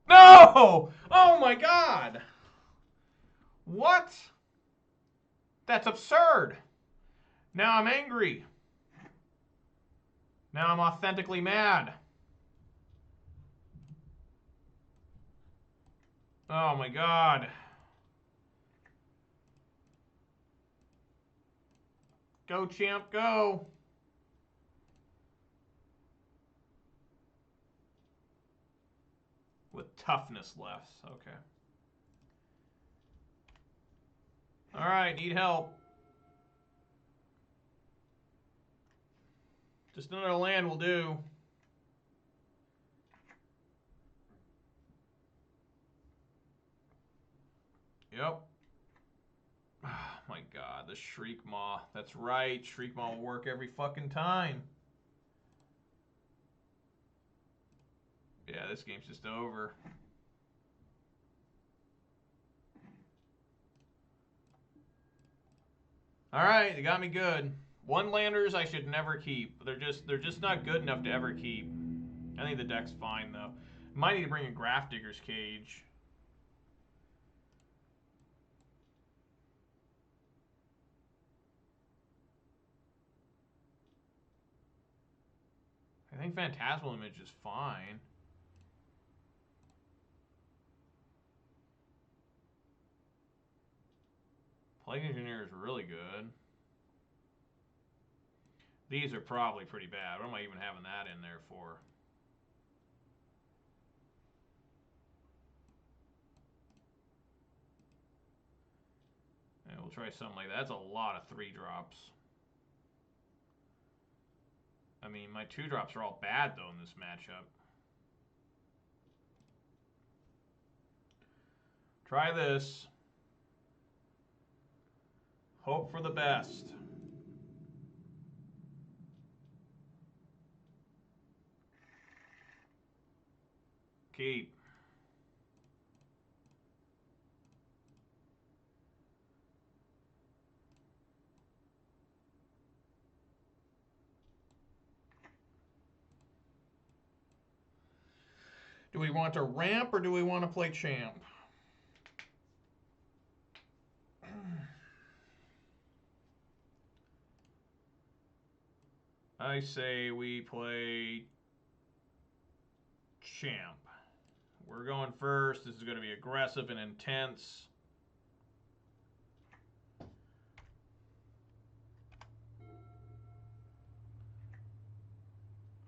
No! Oh my God! What? That's absurd. Now I'm angry. Now I'm authentically mad. Oh my God. Go, champ, go. With toughness left. Okay. All right, need help. Just another land will do. Yep. Oh my god, the Shriek Maw. That's right. Shriek Maw will work every fucking time. Yeah, this game's just over. All right, they got me good. One landers I should never keep. They're just not good enough to ever keep. I think the deck's fine though. Might need to bring a Graph Digger's Cage. I think Phantasmal Image is fine. Plague Engineer is really good. These are probably pretty bad. What am I even having that in there for? Yeah, we'll try something like that. That's a lot of 3-drops. I mean, my 2-drops are all bad, though, in this matchup. Try this. Hope for the best. Keep. Do we want to ramp or do we want to play champ? I say we play champ. We're going first. This is going to be aggressive and intense.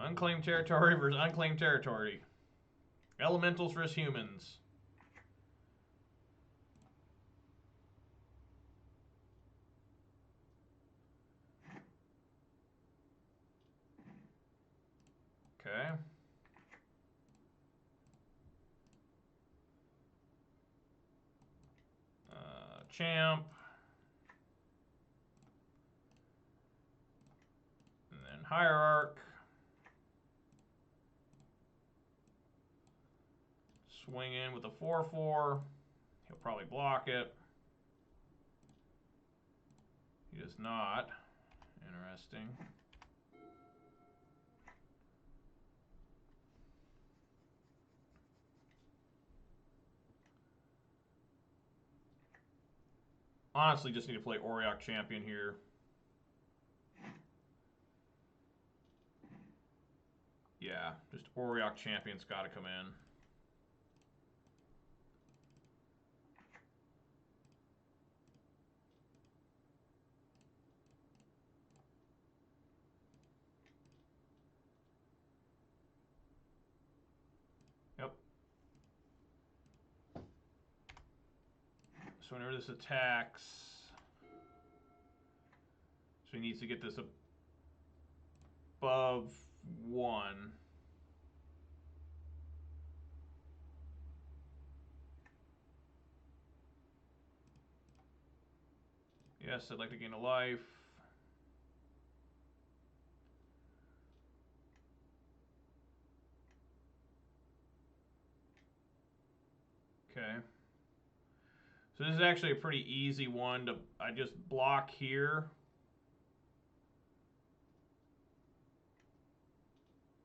Unclaimed territory versus unclaimed territory. Elementals versus humans. Okay. Champ. And then Hierarch. Swing in with a 4/4. He'll probably block it. He does not. Interesting. Honestly, just need to play Auriok Champion here. Yeah, just Auriok Champion's got to come in. Yep. So whenever this attacks, so he needs to get this above 1. Yes, I'd like to gain a life. Okay. So this is actually a pretty easy one to, I just block here.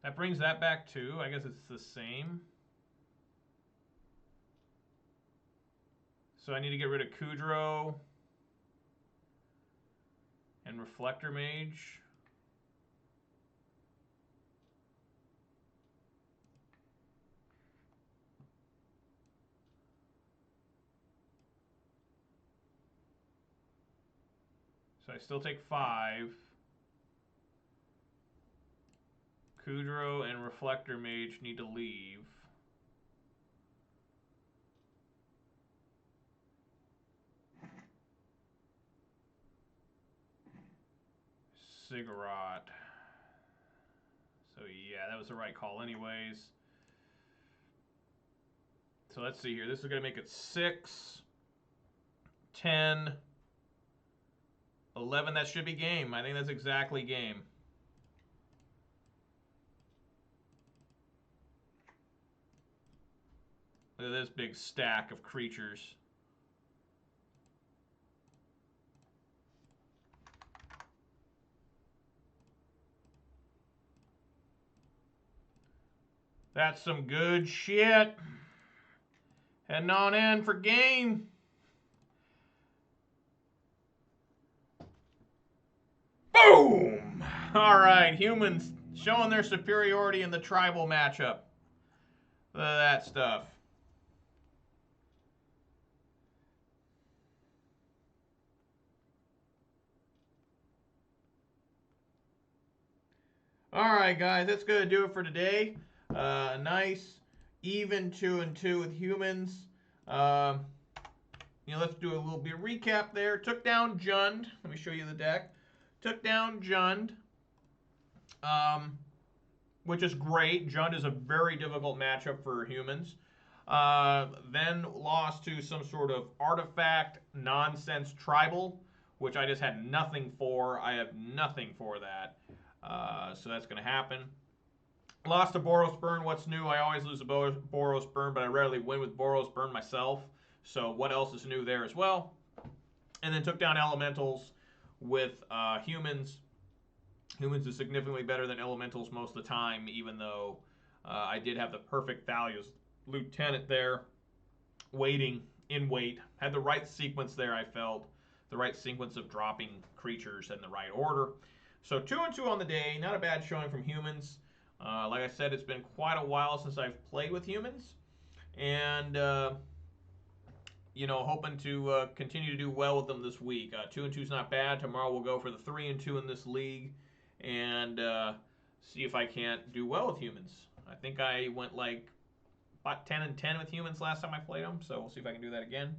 That brings that back too. I guess it's the same. So I need to get rid of Kudrow and Reflector Mage. So I still take 5. Kudrow and Reflector Mage need to leave. Ziggurat. So yeah, that was the right call anyways. So let's see here. This is going to make it 6. 10, 11. That should be game. I think that's exactly game. Look at this big stack of creatures. That's some good shit. Heading on in for game. Boom! All right, humans showing their superiority in the tribal matchup. Look at that stuff. All right, guys, that's going to do it for today. Nice, even 2-2 with humans. Let's do a little bit of recap there. Took down Jund. Let me show you the deck. Took down Jund, which is great. Jund is a very difficult matchup for humans. Then lost to some sort of artifact nonsense tribal, which I just had nothing for. I have nothing for that. So that's going to happen. Lost to Boros Burn. What's new? I always lose to Boros Burn, but I rarely win with Boros Burn myself. So what else is new there as well? And then took down Elementals with humans. Humans is significantly better than Elementals most of the time, even though I did have the perfect values. Lieutenant there, waiting, in wait. Had the right sequence there, I felt. The right sequence of dropping creatures in the right order. So 2-2 on the day. Not a bad showing from humans. Like I said, it's been quite a while since I've played with humans. And, hoping to continue to do well with them this week. 2-2 is not bad. Tomorrow we'll go for the 3-2 in this league. And see if I can't do well with humans. I think I went like about 10-10 with humans last time I played them. So we'll see if I can do that again.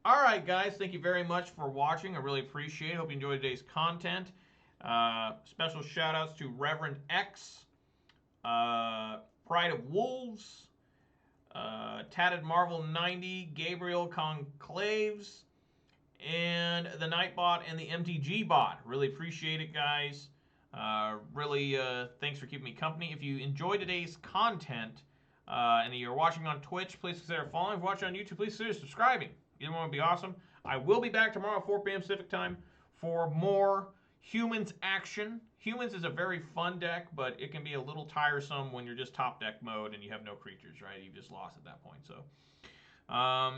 All right, guys. Thank you very much for watching. I really appreciate it. Hope you enjoyed today's content. Special shout outs to Reverend X, Pride of Wolves, Tatted Marvel 90, Gabriel Conclaves, and the Nightbot and the MTG bot. Really appreciate it, guys. Really, thanks for keeping me company. If you enjoyed today's content and you're watching on Twitch, please consider following. If you're watching on YouTube, please consider subscribing. Either one would be awesome. I will be back tomorrow at 4 p.m. Pacific time for more Humans action. Humans is a very fun deck, but it can be a little tiresome when you're just top deck mode and you have no creatures, right? You've just lost at that point. So,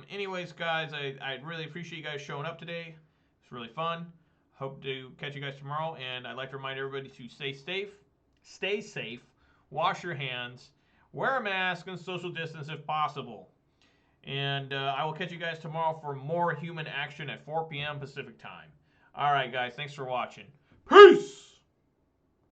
anyways, guys, I really appreciate you guys showing up today. It's really fun. Hope to catch you guys tomorrow. And I'd like to remind everybody to stay safe, wash your hands, wear a mask, and social distance if possible. And I will catch you guys tomorrow for more human action at 4 p.m. Pacific time. All right, guys. Thanks for watching. Peace!